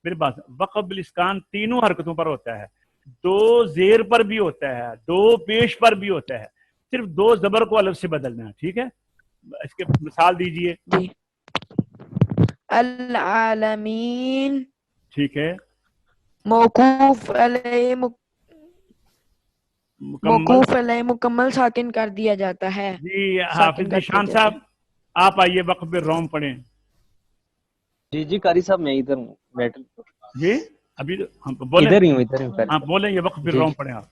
میری بات. وقف بالاسکان تینوں حرکتوں پر ہوتا ہے، دو زیر پر بھی ہوتا ہے، دو پیش پر بھی ہوتا ہے. صرف دو زبر کو الف سے بدلنا ہے. ٹھیک ہے، اس کے مثال دیجئے. جی. العالمین ٹھیک ہے، موقوف علیہ مکمل. مکمل ساکن کر دیا جاتا ہے. جی ساکن حافظ کر دیا نشان جاتا صاحب ہے. آپ آئیے، وقف بالروم پڑھیں. جی جی قاری صاحب میں ادھر ہوں بیٹھ. جی ابھی ہم بولیں. ادھر ہی ہوں قاری ہاں صاحب. بولیں، یہ وقف جی بالروم جی. پڑھیں آپ.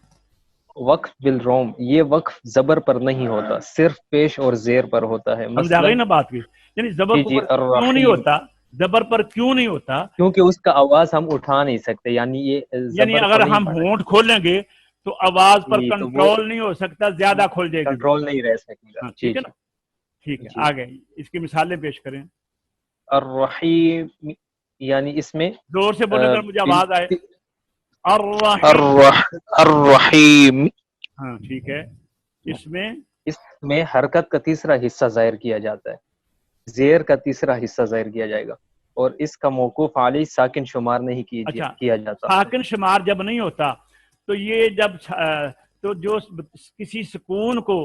وقف بالروم یہ وقف زبر پر نہیں ہوتا، صرف پیش اور زیر پر ہوتا ہے. سمجھ آ گئی مثلاً نا بات کی؟ یعنی زبر جی کو جی پر کیوں نہیں الرحیم، ہوتا؟ زبر پر کیوں نہیں ہوتا؟ کیونکہ اس کا آواز ہم اٹھا نہیں سکتے، یعنی یہ یعنی زبر اگر کو نہیں ہم پڑا ہونٹ کھولیں گے تو آواز پر جی تو وہ کنٹرول نہیں ہو سکتا، زیادہ کھل جائے گی وہ. کنٹرول نہیں رہ سکے گا. ہاں جی ٹھیک ہے جی نا؟ ٹھیک ہے، جی. آگے اس کی مثالیں پیش کریں. الرحیم یعنی اس میں زور سے بولیں اگر مجھے آواز آئے. الرحیم. الرحیم ہاں ٹھیک ہے، اس میں اس میں حرکت کا تیسرا حصہ ظاہر کیا جاتا ہے، زیر کا تیسرا حصہ ظاہر کیا جائے گا، اور اس کا موقوف علی ساکن شمار نہیں اچھا کیا جاتا. ساکن شمار جب نہیں ہوتا تو یہ جب تو جو کسی سکون کو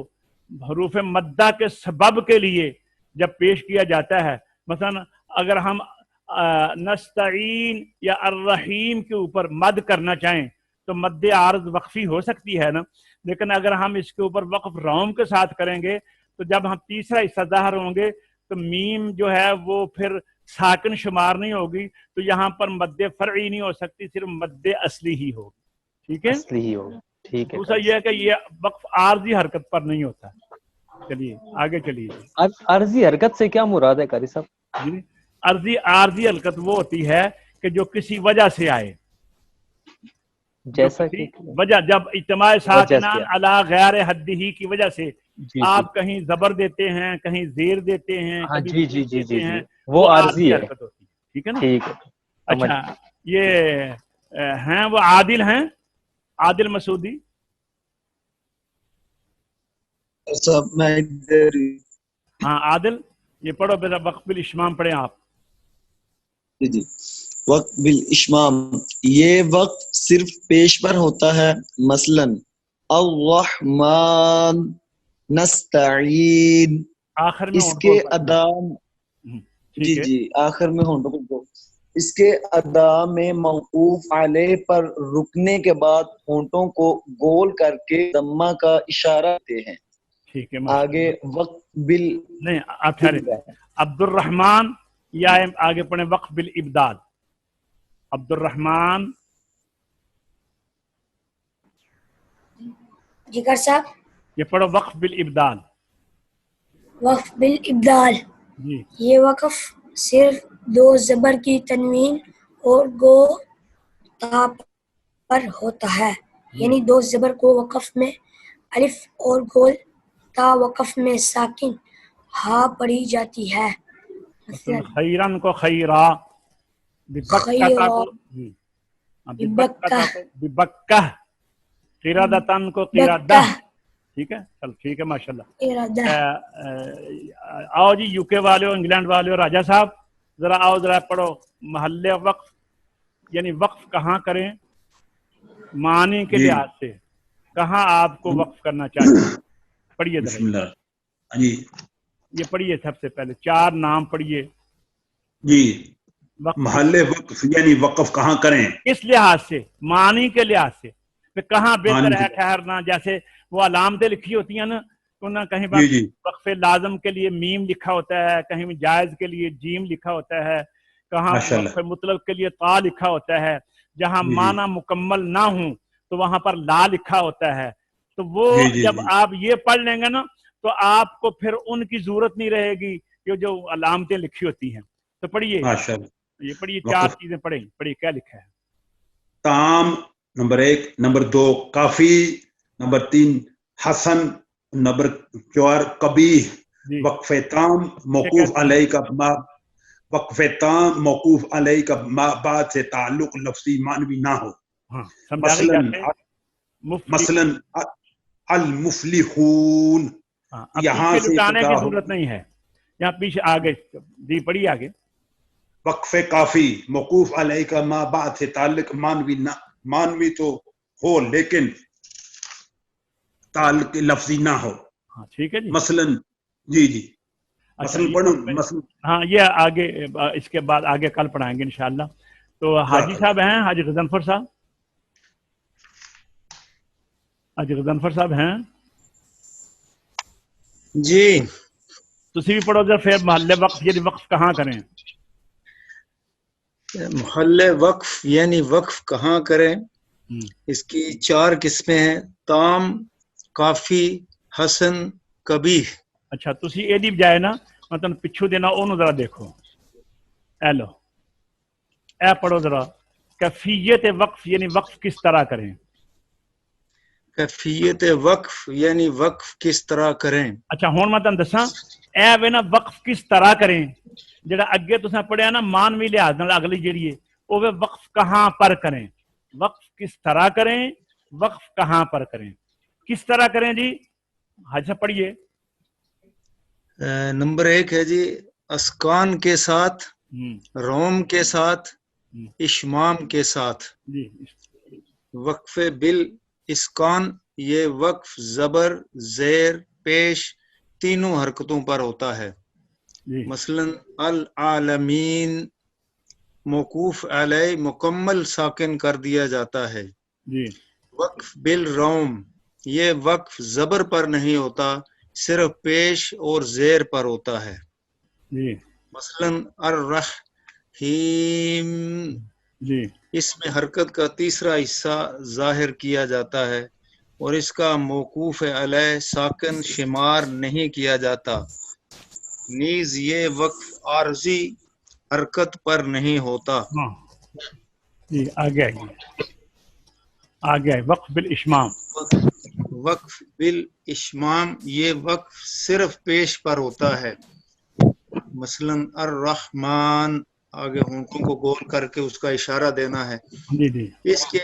حروف مدہ کے سبب کے لیے جب پیش کیا جاتا ہے، مثلا اگر ہم نستعین یا الرحیم کے اوپر مد کرنا چاہیں تو مد عارض وقفی ہو سکتی ہے نا، لیکن اگر ہم اس کے اوپر وقف روم کے ساتھ کریں گے تو جب ہم تیسرا حصہ ظاہر ہوں گے تو میم جو ہے وہ پھر ساکن شمار نہیں ہوگی، تو یہاں پر مد فرعی نہیں ہو سکتی، صرف مد اصلی ہی ہوگی. ٹھیک ہے. اصلی ہی ہوگا. ٹھیک ہے. دوسرا یہ ہے کہ یہ وقف عارضی حرکت پر نہیں ہوتا. چلیے آگے چلیے. عارضی حرکت سے کیا مراد ہے قاری صاحب؟ جی عارضی حرکت وہ ہوتی ہے کہ جو کسی وجہ سے آئے، جو جیسا کسی کہ وجہ، جب اجتماع وجہ ساکنان سے. علی غیر حد ہی کی وجہ سے جی جی. آپ کہیں زبر دیتے ہیں، کہیں زیر دیتے ہیں، ہاں کبھی جی جی پیش جی جی دیتے جی ہیں، وہ وہ عارضی عارضی ہے. حرکت ہوتی ہے. ٹھیک ہے نا؟ ٹھیک ہے. سمجھ اچھا، یہ ہیں وہ عادل ہیں، عادل مسعودی. صاحب میں ادھر ہی. ہاں عادل یہ پڑھو، پھر وقف بالاشمام پڑھیں آپ. جی. وقت بالاشمام یہ وقت صرف پیش پر ہوتا ہے. مثلا الرحمن نستعین، آخر میں اس ہونٹ کے بول پڑھنا ادا. ہے. ٹھیک جی ہے. جی آخر میں ہونٹوں کو، اس کے ادا میں موقوف علیہ پر رکنے کے بعد ہونٹوں کو گول کر کے ضمہ کا اشارہ دیتے ہیں. ٹھیک ہے، آگے وقت بال نہیں آپ ٹھہرے. عبد الرحمن یا آگے پڑھیں وقف بالابدال. عبد الرحمن. جی کر صاحب. یہ پڑھو وقف بالابدال. وقف بالابدال جی یہ وقف صرف دو زبر کی تنوین اور گو تا پر ہوتا ہے، یعنی دو زبر کو وقف میں الف اور گول، تا وقف میں ساکن، ہا پڑھی جاتی ہے. مثلا خیرن کو خیرا، ببکتا کو ببکتا کو ببکہ، قردتن کو قردہ. ٹھیک ہے، چل ٹھیک ہے، ماشاء اللہ. ارادہ. آؤ جی یو کے والے ہو، انگلینڈ والے ہو، راجہ صاحب ذرا آؤ، ذرا پڑھو محل وقف یعنی وقف کہاں کریں معنی کے جی لحاظ سے، کہاں آپ کو وقف کرنا چاہیے. پڑھیے ذرا بسم اللہ. جی یہ پڑھیے، سب سے پہلے 4 نام پڑھیے. جی، وقف محل وقف یعنی وقف کہاں کریں؟ اس لحاظ سے، معنی کے لحاظ سے کہ کہاں بہتر معنی ہے کے- ٹھہرنا. جیسے وہ علامتیں لکھی ہوتی ہیں نا، تو نہ کہیں جی جی وقف لازم کے لیے میم لکھا ہوتا ہے، کہیں جائز کے لیے جیم لکھا ہوتا ہے، کہاں ماشاء اللہ. وقف مطلق کے لیے تا لکھا ہوتا ہے. جہاں جی جی معنی مکمل نہ ہوں تو وہاں پر لا لکھا ہوتا ہے. تو وہ جی جی جب جی آپ یہ پڑھ لیں گے نا تو آپ کو پھر ان کی ضرورت نہیں رہے گی کہ جو علامتیں لکھی ہوتی ہیں. تو پڑھیے، ماشاء اللہ. یہ پڑھیے 4 وقف چیزیں پڑھیے کیا لکھا ہے. تام نمبر 1، نمبر 2 کافی، نمبر 3 حسن، نمبر 4 قبیح. جی وقف تام موقوف علیہ کا ما، وقف تام موقوف علیہ کا ما بعد سے تعلق لفظی معنوی نہ ہو. ہاں سمجھا گئی. جیسے مثلا المفلحون، اب یہاں پیچھے سے لٹانے ابتدا کی ہو. ضرورت نہیں ہے، یہاں پیچھے آگے. جی پڑھیے آگے. وقف کافی موقوف علیہ کا ما بعد سے تعلق معنوی نہ، معنوی تو ہو لیکن تعلق لفظی نہ ہو. ہاں ٹھیک ہے جی. مثلا جی جی، اچھا مثلا یہ پڑھوں. وقف، مثلا ہاں یہ آگے اس کے بعد آگے کل پڑھائیں گے انشاءاللہ. تو حاجی صاحب ہیں، حاجی غضنفر صاحب، حاجی غضنفر صاحب ہیں. جی تسی بھی پڑھو جب پھر محل وقف یعنی وقف کہاں کریں. محل وقف یعنی وقف کہاں کریں، اس کی 4 قسمیں ہیں: تام، کافی، حسن، قبیح. اچھا تسی یہ دی بجائے نا مطلب پچھو دینا انہوں ذرا دیکھو. اے لو اے پڑھو ذرا، کیفیت وقف یعنی وقف کس طرح کریں. کیفیت وقف یعنی وقف کس طرح کریں. اچھا ہوں میں تم دساں اے وے نا وقف کس طرح کریں. جڑا اگے تساں پڑھیا نا مانوی لحاظ نال اگلی جیڑی ہے وہ وقف کہاں پر کریں. وقف کس طرح کریں، وقف کہاں پر کریں. کس طرح کریں جی حج صاحب پڑھیے. نمبر 1 ہے جی اسکان کے ساتھ، روم کے ساتھ، اشمام کے ساتھ. جی وقف بال اسکان یہ وقف زبر، زیر، پیش تینوں حرکتوں پر ہوتا ہے. جی مثلا العالمین موقوف علیہ مکمل ساکن کر دیا جاتا ہے. جی وقف بالروم یہ وقف زبر پر نہیں ہوتا، صرف پیش اور زیر پر ہوتا ہے. جی مثلا الرحیم جی اس میں حرکت کا تیسرا حصہ ظاہر کیا جاتا ہے اور اس کا موقوف علیہ ساکن شمار نہیں کیا جاتا. نیز یہ وقف عارضی حرکت پر نہیں ہوتا. ہاں جی آگے آئیے. آگے آئیے وقف بالاشمام. وقف بالاشمام یہ وقف صرف پیش پر ہوتا ہے. مثلا الرحمن آگے ہونٹوں کو گول کر کے اس کا اشارہ دینا ہے. جی جی اس کے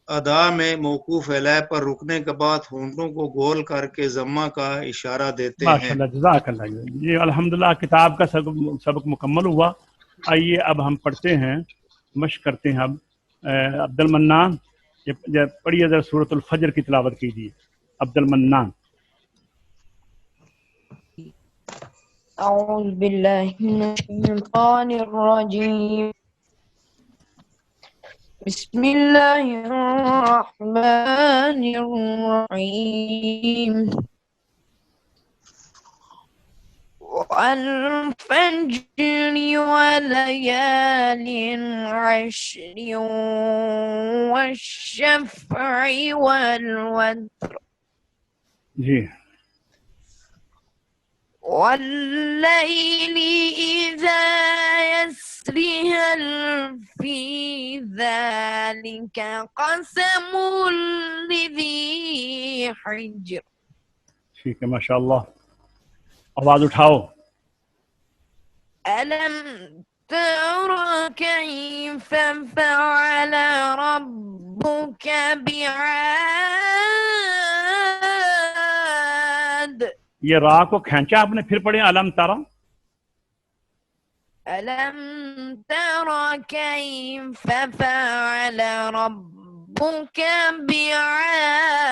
ادا میں موقوف علیہ پر رکنے کے بعد ہونٹوں کو گول کر کے ضمہ کا اشارہ دیتے ماشاء ہیں. اللہ جزاک اللہ. جی الحمدللہ کتاب کا سبق مکمل ہوا. آئیے اب ہم پڑھتے ہیں، مشق کرتے ہیں. اب عبد المنان پڑھیے ذرا سورۃ الفجر کی تلاوت کیجیے. عبد المنان. أعوذ بالله من الشيطان الرجيم. بسم الله الرحمن الرحيم. والفجر وليال عشر والشفع والوتر جی والليل إذا يسر هل في ذلك قسم لذي حجر. ٹھیک ہے ماشاء اللہ. آواز اٹھاؤ. ألم تر كيف فعل ربك بعاد. یہ را کو کھینچا آپ نے, پھر پڑھیں علم ترا. ألم تر كيف فعل ربك بعاد.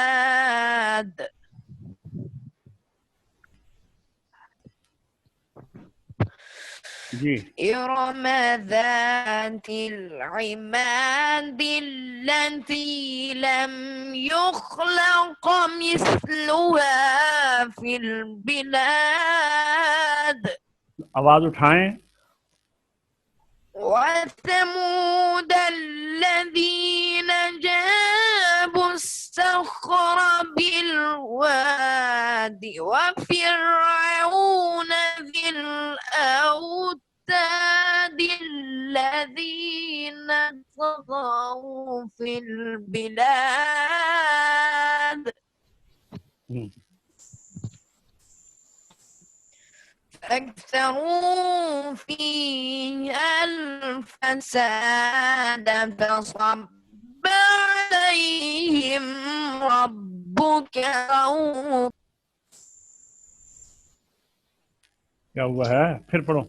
جی. إرم ذات العماد التي لم يخلق مثلها في البلاد. آواز اٹھائیں. وثمود الذين جابوا الصخر بالواد وفرعون ذي الأوتاد الذين طغوا في البلاد فأكثروا فيها الفساد فصب عليهم ربك سوط. کیا ہوا ہے؟ پھر پڑھو.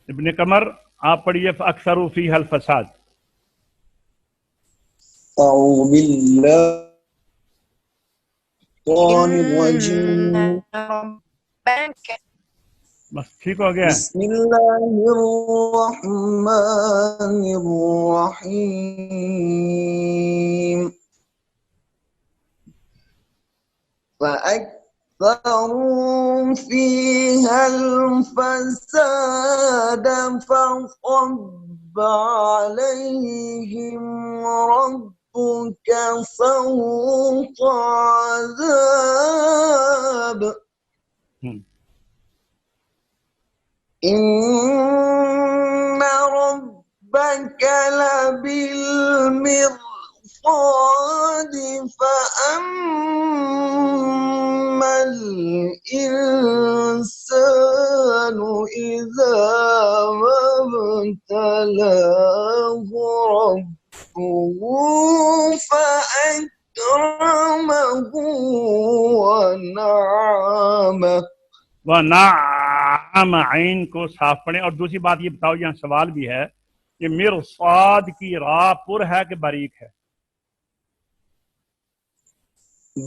ابن قمر آپ پڑھیے. فأكثروا فيها الفساد. أعوذ بالله بس ٹھیک ہو گیا. بسم الله الرحمن الرحيم فأكثروا فيها الفساد فصب عليهم ربك سوط عذاب إن ربك لبالمرصاد فأما الإنسان إذا ما ابتلاه ربه فأكرمه ونعمه. وَنَعَمَ عین کو صاف پڑھیں. اور دوسری بات یہ بتاؤ, یہاں سوال بھی ہے کہ مرصاد کی را پر ہے کہ باریک ہے؟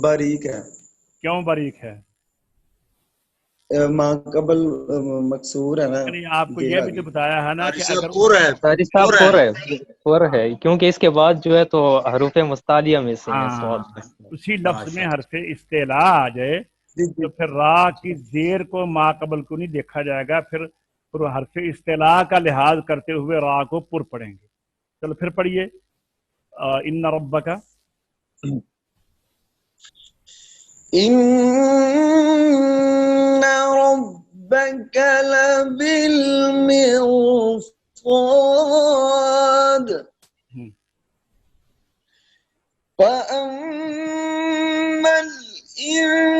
باریک ہے. کیوں باریک ہے؟ ماں قبل مکسور ہے نا. یعنی آپ کو یہ بھی تو بتایا ہے نا کہ اگر پر ہے کیونکہ اس کے بعد جو ہے تو حروف مستعلیہ میں سے ہیں. اسی لفظ میں حرف استعلا آ جائے تو پھر را کی زیر کو ما قبل کو نہیں دیکھا جائے گا, پھر حرف استعلا کا لحاظ کرتے ہوئے را کو پر پڑھیں گے. چلو پھر پڑھیے. ان ربک إن ربك لبالمرصاد فأما الإنسان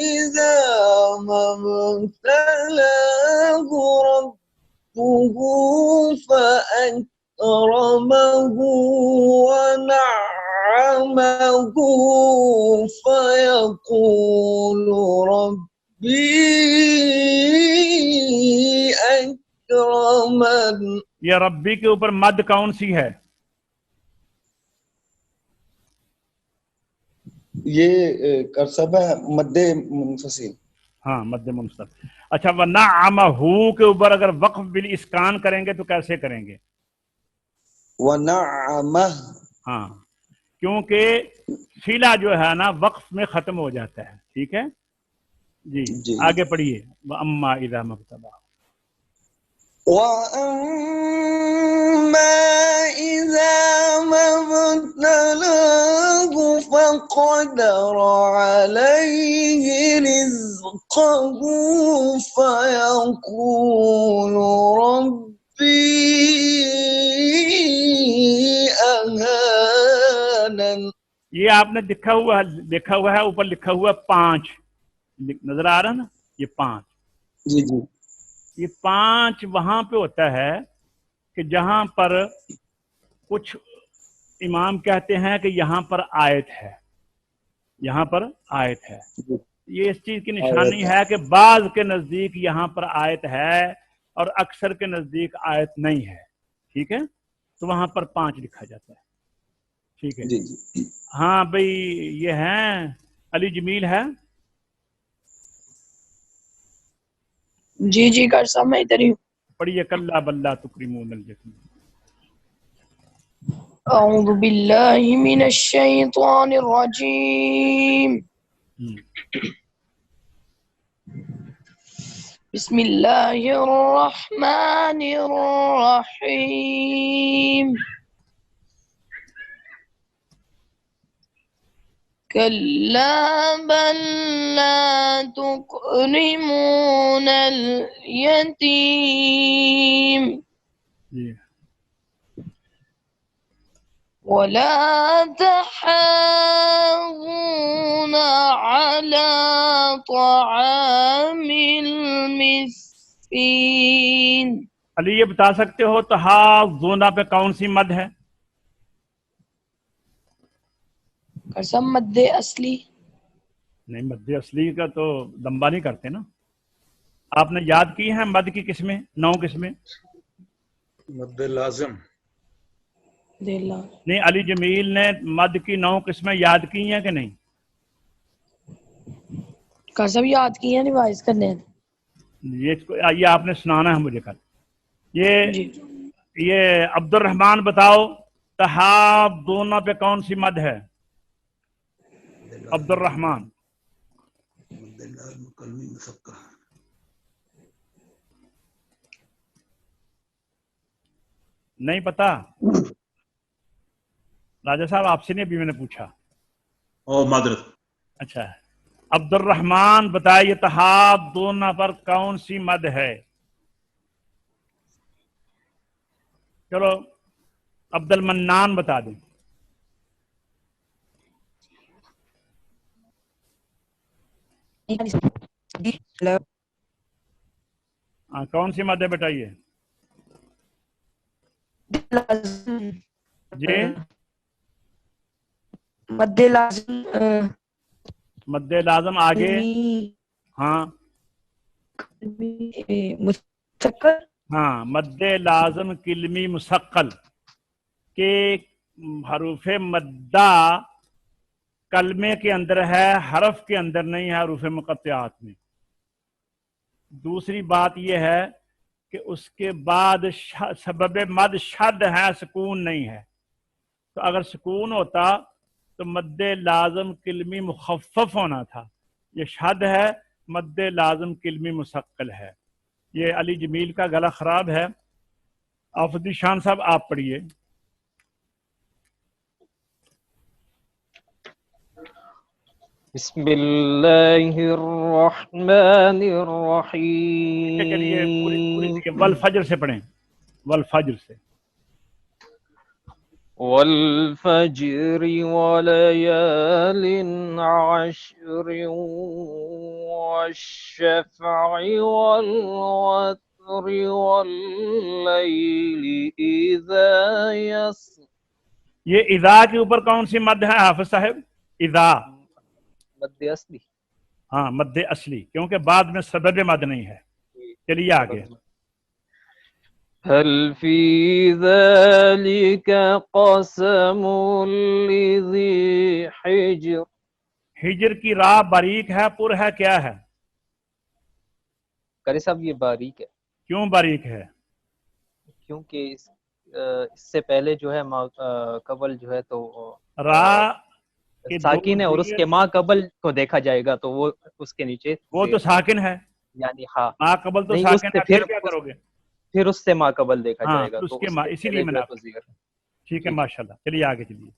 إذا ما ابتلاه ربه فأكرمه ونعمه فيقول ربي أكرمن. یہ ربی کے اوپر مد کون سی ہے؟ یہ کرسب ہے مد منفصل. ہاں مد منفصل. اچھا وَنَعَمَهُ کے اوپر اگر وقف بالاسکان کریں گے تو کیسے کریں گے؟ وَنَعَمَهُ. ہاں کیونکہ صلہ جو ہے نا وقف میں ختم ہو جاتا ہے. ٹھیک ہے جی, آگے پڑھیے. وَأَمَّا إِذَا مَا ابْتَلَاهُ وَأَمَّا إِذَا مَا ابْتَلَاهُ فَقَدَرَ عَلَيْهِ رِزْقَهُ فيقول ربي أهانن. یہ آپ نے دیکھا ہوا ہے اوپر لکھا ہوا 5 نظر آ رہا نا، یہ 5 جی جی یہ 5 وہاں پہ ہوتا ہے کہ جہاں پر کچھ امام کہتے ہیں کہ یہاں پر آیت ہے، یہاں پر آیت ہے. یہ اس چیز کی نشانی ہے کہ بعض کے نزدیک یہاں پر آیت ہے اور اکثر کے نزدیک آیت نہیں ہے. ٹھیک ہے، تو وہاں پر 5 لکھا جاتا ہے. ٹھیک ہے جی جی. ہاں بھائی یہ ہیں علی جمیل ہے. جی جی کر صاحب میں ادھر ہی ہوں. پڑھیے کلا بلا تکرمون الجحیم. اعوذ باللہ من الشیطان الرجیم. بسم اللہ الرحمن الرحیم. كلا بل لا تكرمون اليتيم ولا تحاضون على طعام المسكين. علی یہ بتا سکتے ہو تحاضون پہ کون سی مد ہے؟ قسم مد اصلی نہیں، مد اصلی کا تو لمبا نہیں کرتے نا. آپ نے یاد کی ہیں مد کی قسمیں 9 قسمیں؟ مد لازم نہیں، علی جمیل نے مد کی 9 قسمیں یاد کی ہیں کہ نہیں؟ قسم یاد کی ہیں ریوائز کرنے ہیں. یہ آپ نے سنانا ہے مجھے کل. یہ عبد الرحمان بتاؤ تحاضون پہ کون سی مد ہے؟ عبد الرحمان. نہیں پتا؟ راجہ صاحب آپ سے نہیں، ابھی میں نے پوچھا. معذرت. اچھا عبد الرحمان بتائیے تحاضون پر کون سی مد ہے؟ چلو عبد المنان بتا دیں. ہاں کون سی مد ہے بتائیے. جی مد لازم مد لازم آگے. ہاں مستقل. ہاں مد لازم کلمی مسقل کے حروف مدہ کلمے کے اندر ہے، حرف کے اندر نہیں ہے حروف مقطعات میں. دوسری بات یہ ہے کہ اس کے بعد سبب مد شد ہے، سکون نہیں ہے. تو اگر سکون ہوتا تو مد لازم کلمی مخفف ہونا تھا. یہ شد ہے، مد لازم کلمی مسقل ہے. یہ علی جمیل کا گلا خراب ہے. آفدی شان صاحب آپ پڑھیے. بسم اللہ الرحمن الرحیم. والفجر سے پڑھیں، والفجر سے. والفجر وليال عشر والشفع والوتر والليل إذا يسر. یہ اذا کے اوپر کون سی مد ہے حافظ صاحب؟ اذا مد اصلی. ہاں مد اصلی، کیونکہ بعد میں سبب مد نہیں ہے. چلیے آگے. هل في ذلك قسم لذي حجر. ہجر کی راہ باریک ہے، پر ہے، کیا ہے؟ قاری صاحب یہ باریک ہے. کیوں باریک ہے؟ کیونکہ اس سے پہلے جو ہے ما قبل جو ہے تو راہ ساکن ہے، اور اس کے ما قبل کو دیکھا جائے گا تو وہ اس کے نیچے وہ تو ساکن ہے. یعنی ہاں ما قبل تو ساکن ہے، پھر کیا کرو گے؟ پھر اس سے ما قبل دیکھا ہاں جائے گا اس تو کے ما، اسی لیے میں نے. ٹھیک ہے ماشاءاللہ. چلیے آگے چلیے.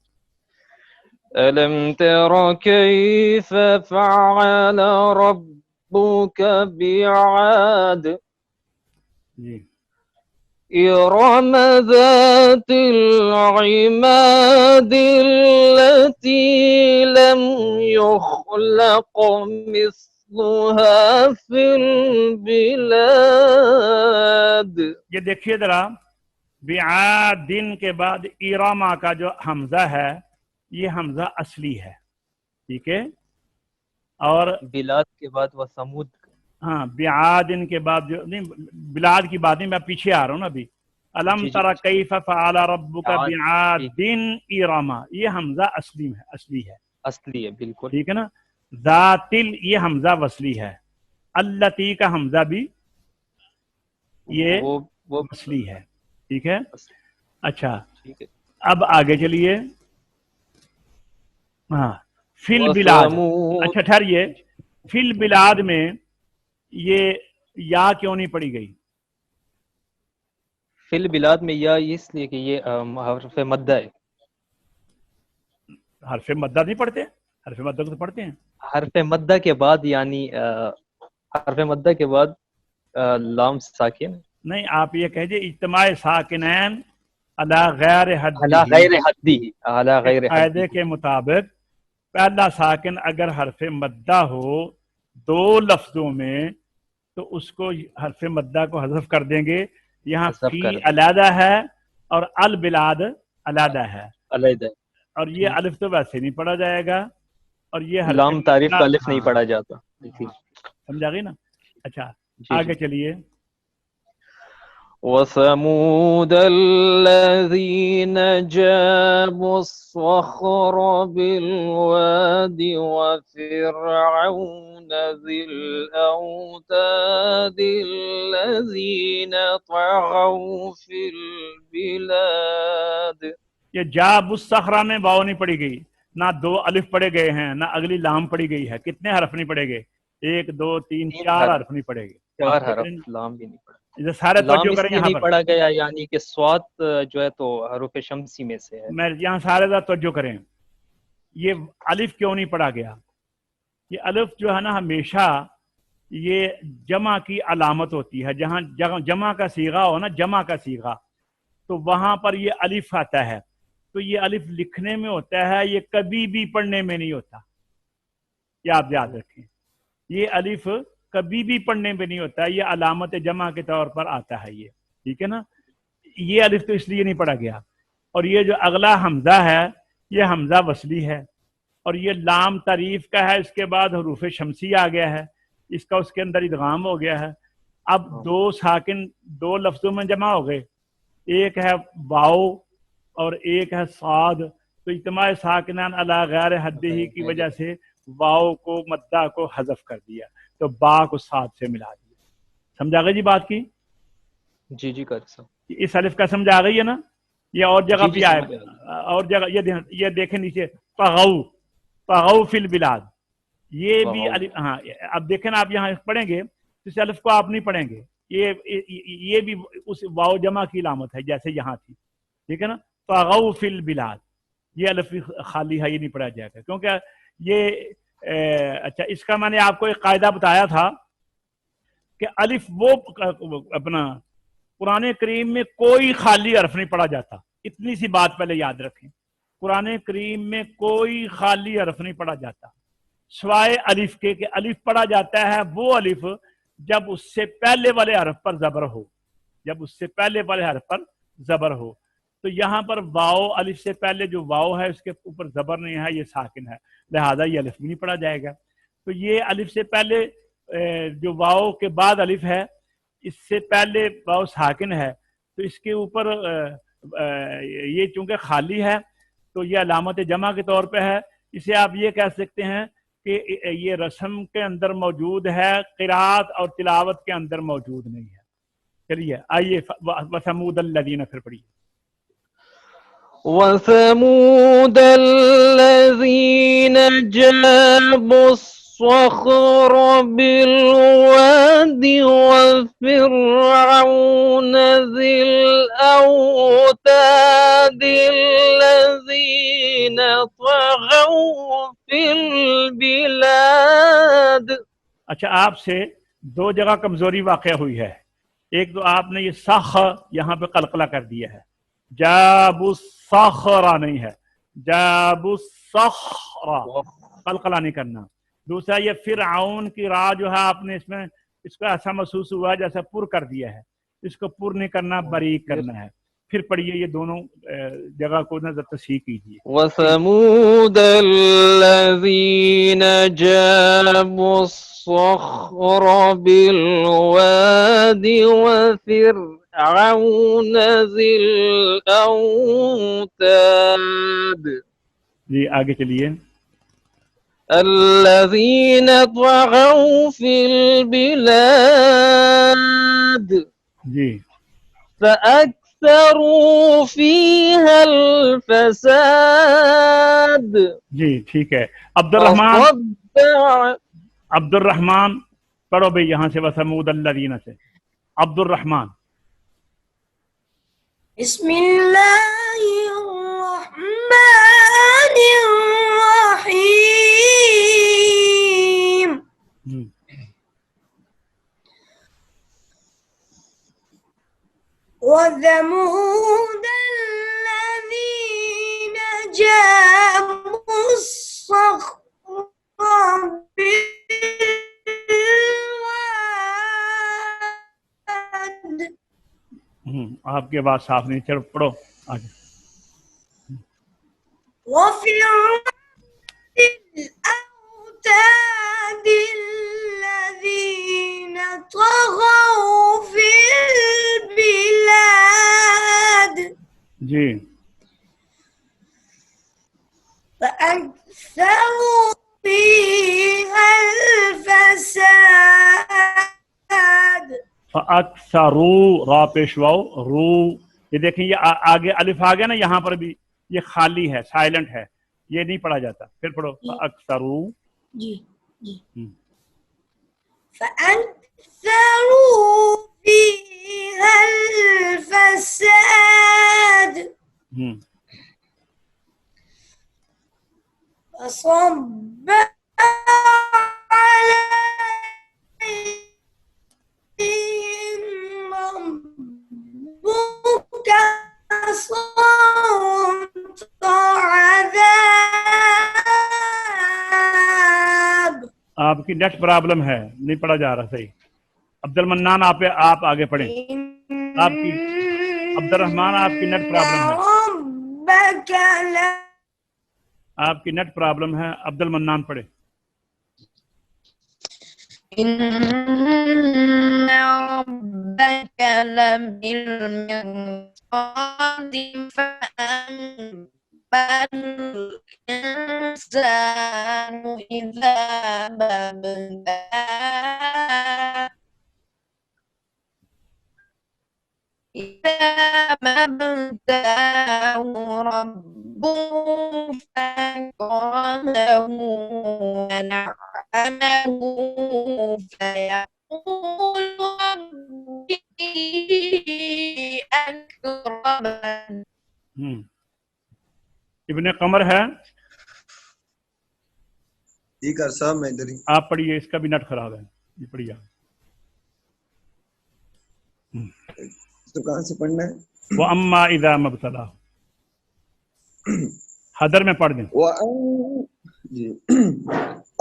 ألم تر كيف فعل ربك ربك بعاد جی إرم ذات العماد التي لم يخلق مثلها في البلاد. یہ دیکھیے ذرا، بعادن کے بعد ایراما کا جو حمزہ ہے یہ حمزہ اصلی ہے، ٹھیک ہے، اور بلاد کے بعد وہ سمود. ہاں بعادن کے بعد جو نہیں، بلاد کی بات نہیں، میں پیچھے آ رہا ہوں نا ابھی. الم جی جی تر کیف فعل ربک بعاد بعادن ایراما، یہ حمزہ اصلی ہے، اصلی ہے بالکل. ٹھیک ہے نا. ذاتل یہ حمزہ وصلی ہے، التی کا حمزہ بھی یہ وہ وصلی ہے، ٹھیک ہے. اصلی. اچھا ٹھیک ہے. اب آگے چلیے. ہاں فی البلاد. وثمود. اچھا ٹھہریے، فی البلاد میں یہ یا کیوں نہیں پڑی گئی؟ فی البلاد میں یا اس لیے کہ یہ حرف مدہ ہے. حرف مدہ نہیں پڑھتے؟ حرف مدہ تو پڑھتے ہیں. حرف مدہ کے بعد یعنی حرف مدہ کے بعد لام ساکن. نہیں، آپ یہ کہیے اجتماع ساکنین علی غیر حد، علی غیر حدی، علی غیر قاعدے حدی. کے مطابق پہلا ساکن اگر حرف مدہ ہو دو لفظوں میں تو اس کو حرف مدہ کو حذف کر دیں گے. یہاں حذف فی کر علیحدہ ہے اور البلاد علیحدہ ہے، علیحدہ. اور یہ الف تو ویسے نہیں پڑھا جائے گا، اور یہ حرف لام تعریف کا الف ہاں، نہیں پڑھا جاتا. سمجھا گئی نا. اچھا جی آگے چلیے. وثمود الذين جابوا الصخر بالواد وفرعون ذي الأوتاد الذين طغوا في البلاد. یہ جاب الصخرہ میں واو نہیں پڑی گئی، نہ دو الف پڑے گئے ہیں، نہ اگلی لام پڑی گئی ہے. کتنے حرف نہیں پڑے گئے؟ 1 2 3 4 حرف نہیں پڑے گئے. 4 حرف. لام بھی نہیں پڑا. یہ سارے لام توجہ اس کریں لیے یہاں نہیں پر، پڑھا گیا یعنی کہ سواد جو ہے تو حروف شمسی میں سے ہے. میں یہاں سارے ذرا توجہ کریں. یہ الف کیوں نہیں پڑھا گیا؟ یہ الف جو ہے نا ہمیشہ یہ جمع کی علامت ہوتی ہے. جہاں جمع کا صیغہ ہو نا، جمع کا صیغہ، تو وہاں پر یہ الف آتا ہے. تو یہ الف لکھنے میں ہوتا ہے، یہ کبھی بھی پڑھنے میں نہیں ہوتا. یہ آپ یاد رکھیں، یہ الف کبھی بھی پڑھنے میں نہیں ہوتا، یہ علامت جمع کے طور پر آتا ہے. یہ ٹھیک ہے نا. یہ الف تو اس لیے نہیں پڑھا گیا. اور یہ جو اگلا حمزہ ہے یہ حمزہ وصلی ہے، اور یہ لام تعریف کا ہے، اس کے بعد حروف شمسی آ گیا ہے، اس کا اس کے اندر ادغام ہو گیا ہے. اب دو ساکن دو لفظوں میں جمع ہو گئے، ایک ہے واو اور ایک ہے صاد. تو اجتماع ساکنان علی غیر حدہ کی وجہ سے واو کو مدہ کو حذف کر دیا، تو با کو صاد سے ملا دیا. سمجھا گئی جی بات کی؟ جی جی کر سکتا. اس الف کا سمجھ آ گئی ہے نا. یہ اور جگہ جی بھی جی آئے، سمجھ آ اور جگہ یہ دیکھیں نیچے طغوا فی البلاد، یہ بھی الف. ہاں اب دیکھیں نا، آپ یہاں پڑھیں گے تو اس الف کو آپ نہیں پڑھیں گے، یہ بھی اس واو جمع کی علامت ہے جیسے یہاں تھی. ٹھیک ہے نا. طغوا فی البلاد، یہ الف خالی ہے، یہ نہیں پڑھا جائے گا کیونکہ یہ اچھا اس کا میں نے آپ کو ایک قاعدہ بتایا تھا کہ الف وہ اپنا قرآن کریم میں کوئی خالی حرف نہیں پڑھا جاتا. اتنی سی بات پہلے یاد رکھیں، قرآن کریم میں کوئی خالی حرف نہیں پڑھا جاتا سوائے الف کے، کہ الف پڑھا جاتا ہے وہ الف جب اس سے پہلے والے حرف پر زبر ہو، جب اس سے پہلے والے حرف پر زبر ہو. تو یہاں پر واو الف سے پہلے جو واو ہے اس کے اوپر زبر نہیں ہے، یہ ساکن ہے، لہذا یہ الف بھی نہیں پڑھا جائے گا. تو یہ الف سے پہلے جو واو کے بعد الف ہے، اس سے پہلے واو ساکن ہے، تو اس کے اوپر یہ چونکہ خالی ہے تو یہ علامت جمع کے طور پہ ہے. اسے آپ یہ کہہ سکتے ہیں کہ یہ رسم کے اندر موجود ہے، قرات اور تلاوت کے اندر موجود نہیں ہے. چلیے آئیے وثمود الذین پھر پڑھیے. وثمود الذين جابوا الصخر بالواد وفرعون ذي الأوتاد الذين طغوا في البلاد. اچھا آپ سے دو جگہ کمزوری واقع ہوئی ہے. ایک تو آپ نے یہ سخ یہاں پہ قلقلہ کر دیا ہے, جاب الصخرہ نہیں ہے, جاب الصخرہ, قلقلہ نہیں کرنا. دوسرا یہ فرعون کی را جو ہے آپ نے اس کو ایسا محسوس ہوا ہے جیسا پر کر دیا ہے, اس کو پر نہیں کرنا, باریک کرنا ہے. پھر پڑھیے یہ دونوں جگہ کو نظر تصحیح کیجیے. وَثَمُودَ الَّذِينَ جَابُوا الصَّخْرَ بِالْوَادِ وَفِرْعَوْنَ ذِي الْأَوْتَادِ. جی آگے چلیے. الَّذِينَ طَغَوْا فِي الْبِلَادِ جی فَأَكْثَرُوا فِيهَا الْفَسَادَ. جی ٹھیک ہے. عبد الرحمن پڑھو بھائی یہاں سے, وثمود الذین سے. عبد الرحمن. بسم اللہ الرحمن الرحیم. وَثَمُودَ الَّذِينَ جَابُوا الصَّخْرَ بِالْوَادِ. آپ کی آواز صاف نہیں, چلو پڑھو آگے. وَفِرْعَوْنَ ذِي الْأَوْتَادِ الَّذِينَ طَغَوْا فِي الْبِلَادِ جی فَأَكْثَرُوا فِيهَا الْفَسَادَ. فَأَكْثَرُوا را پیش واو رو. یہ دیکھیں یہ آگے الف آ گیا نا, یہاں پر بھی یہ خالی ہے, سائلنٹ ہے, یہ نہیں پڑھا جاتا. پھر پڑھو فَأَكْثَرُوا. جی جی. فَأَكْثَرُوا فِيهَا الْفَسَادَ. فَصَبَّ عَلَيْهِمْ رَبُّكَ صَوْتَ عَذَابٍ. آپ کی نیٹ پرابلم ہے, نہیں پڑھا جا رہا صحیح. عبد المنان آپ آگے پڑھیں. آپ کی عبد الرحمن آپ کی نیٹ پرابلم ہے, آپ کی نیٹ پرابلم ہے. عبد المنان پڑھے. إن ربك لبالمرصاد فأما الإنسان إذا ما ابتلاه ربه فأكرمه ونعمه فيقول ربي أكرمن. ابن قمر ہے. ٹھیک ہے صاحب میں ادھر ہی. آپ پڑھیے, اس کا بھی نیٹ خراب ہے. یہ پڑھیے. تو کہاں سے پڑھنا ہے؟ وَأَمَّا إِذَا مَا ابْتَلَاهُ. حدر میں پڑھ دیں.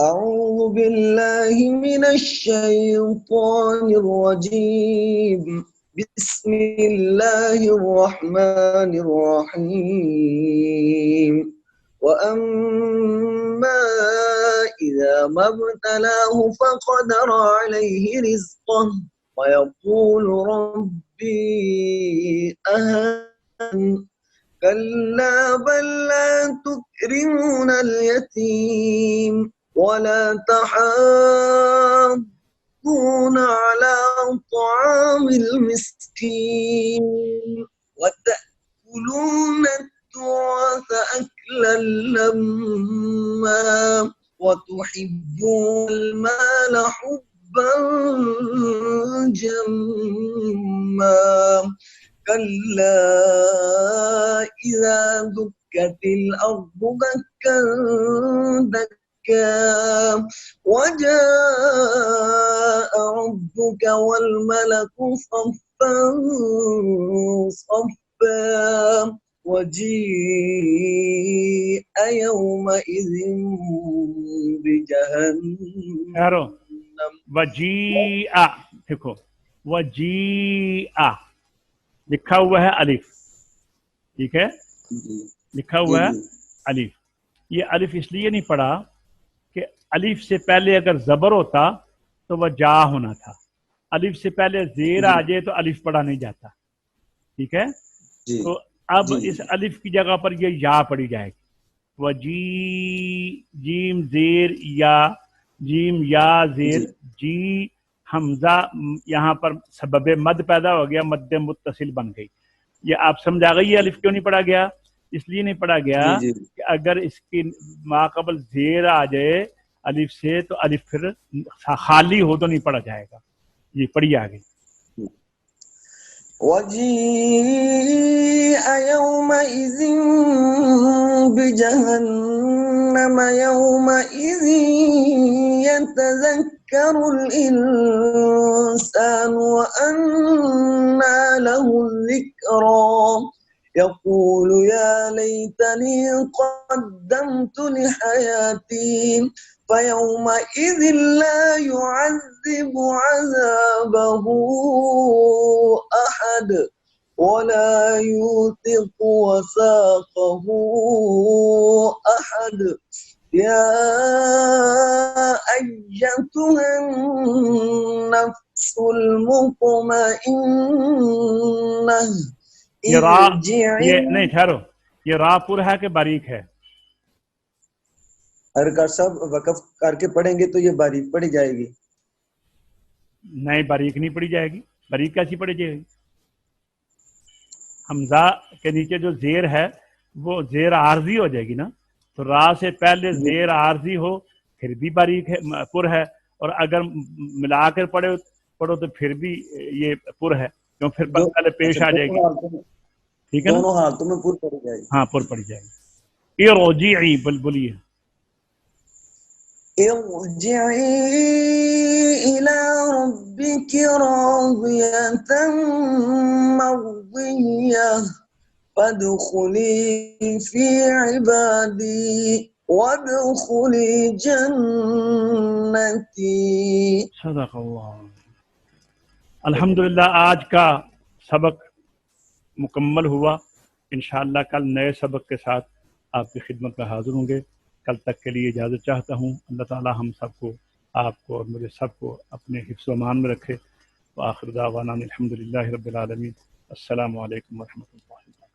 أعوذ بالله من الشيطان الرجيم. بسم الله الرحمن الرحيم. وأما إذا ما ابتلاه فقدر عليه رزقه ويقول ربي أهان كلا بل لا تكرمون اليتيم ولا تحاضون على طعام المسكين وتأكلون التراث أكلا لما وتحبون المال حبا جما كلا إذا دكت الأرض دكا دكا وجاء ربك والملك صفا صفا وجيء يومئذ بجهنم ٹھہرو، وجیع، دیکھو وجیع لکھا ہوا ہے الف، ٹھیک ہے، لکھا ہوا ہے الف. یہ الف اس لیے نہیں پڑھا کہ الف سے پہلے اگر زبر ہوتا تو وہ جا ہونا تھا، الف سے پہلے زیر آ جائے تو الف پڑھا نہیں جاتا، ٹھیک ہے. تو اب اس الف کی جگہ پر یہ یا پڑھی جائے گی. وجی، جیم زیر یا، جیم یا زیر جی، حمزہ یہاں پر سبب مد پیدا ہو گیا، مد متصل بن گئی. یہ آپ سمجھ آ گئی یہ الف کیوں نہیں پڑھا گیا؟ اس لیے نہیں پڑھا گیا کہ اگر اس کی ماقبل زیر آ جائے الف سے تو الف پھر خالی ہو تو نہیں پڑھا جائے گا. یہ پڑھی آگے. وجيء يومئذ بجهنم يومئذ يتذكر الإنسان وأنى له الذكرى يقول يا ليتني قدمت لحياتي فيومئذ لا يعذب عذابه أحد ولا يوثق وثاقه أحد يا أيتها النفس المطمئنة یہ را، یہ نہیں ٹھہرو، یہ را پر ہے کہ باریک ہے؟ ارکار صاحب وقف کر کے پڑھیں گے تو یہ باریک پڑھی جائے گی. نہیں باریک نہیں پڑھی جائے گی. باریک کیسی پڑھی جائے گی؟ حمزہ کے نیچے جو زیر ہے وہ زیر عارضی ہو جائے گی نا. تو را سے پہلے زیر عارضی ہو پھر بھی باریک ہے، پر ہے، اور اگر ملا کر پڑھو تو پھر بھی یہ پر ہے، کیوں پھر پہلے پیش آ جائے گی. ٹھیک ہے نا؟ دونوں حالتوں میں پر پڑھی جائے گی. ہاں پر پڑھی جائے گی. ارجعی بولیے. ارجعي إلى ربك راضية مرضية فادخلي في عبادي وادخلي جنتي. صدق اللہ. الحمدللہ آج کا سبق مکمل ہوا. انشاءاللہ کل نئے سبق کے ساتھ آپ کی خدمت میں حاضر ہوں گے. کل تک کے لیے اجازت چاہتا ہوں. اللہ تعالی ہم سب کو، آپ کو اور مجھے سب کو اپنے حفظ و امان میں رکھے. وآخر دعوانا الحمدللہ رب العالمین. السلام علیکم ورحمۃ اللہ.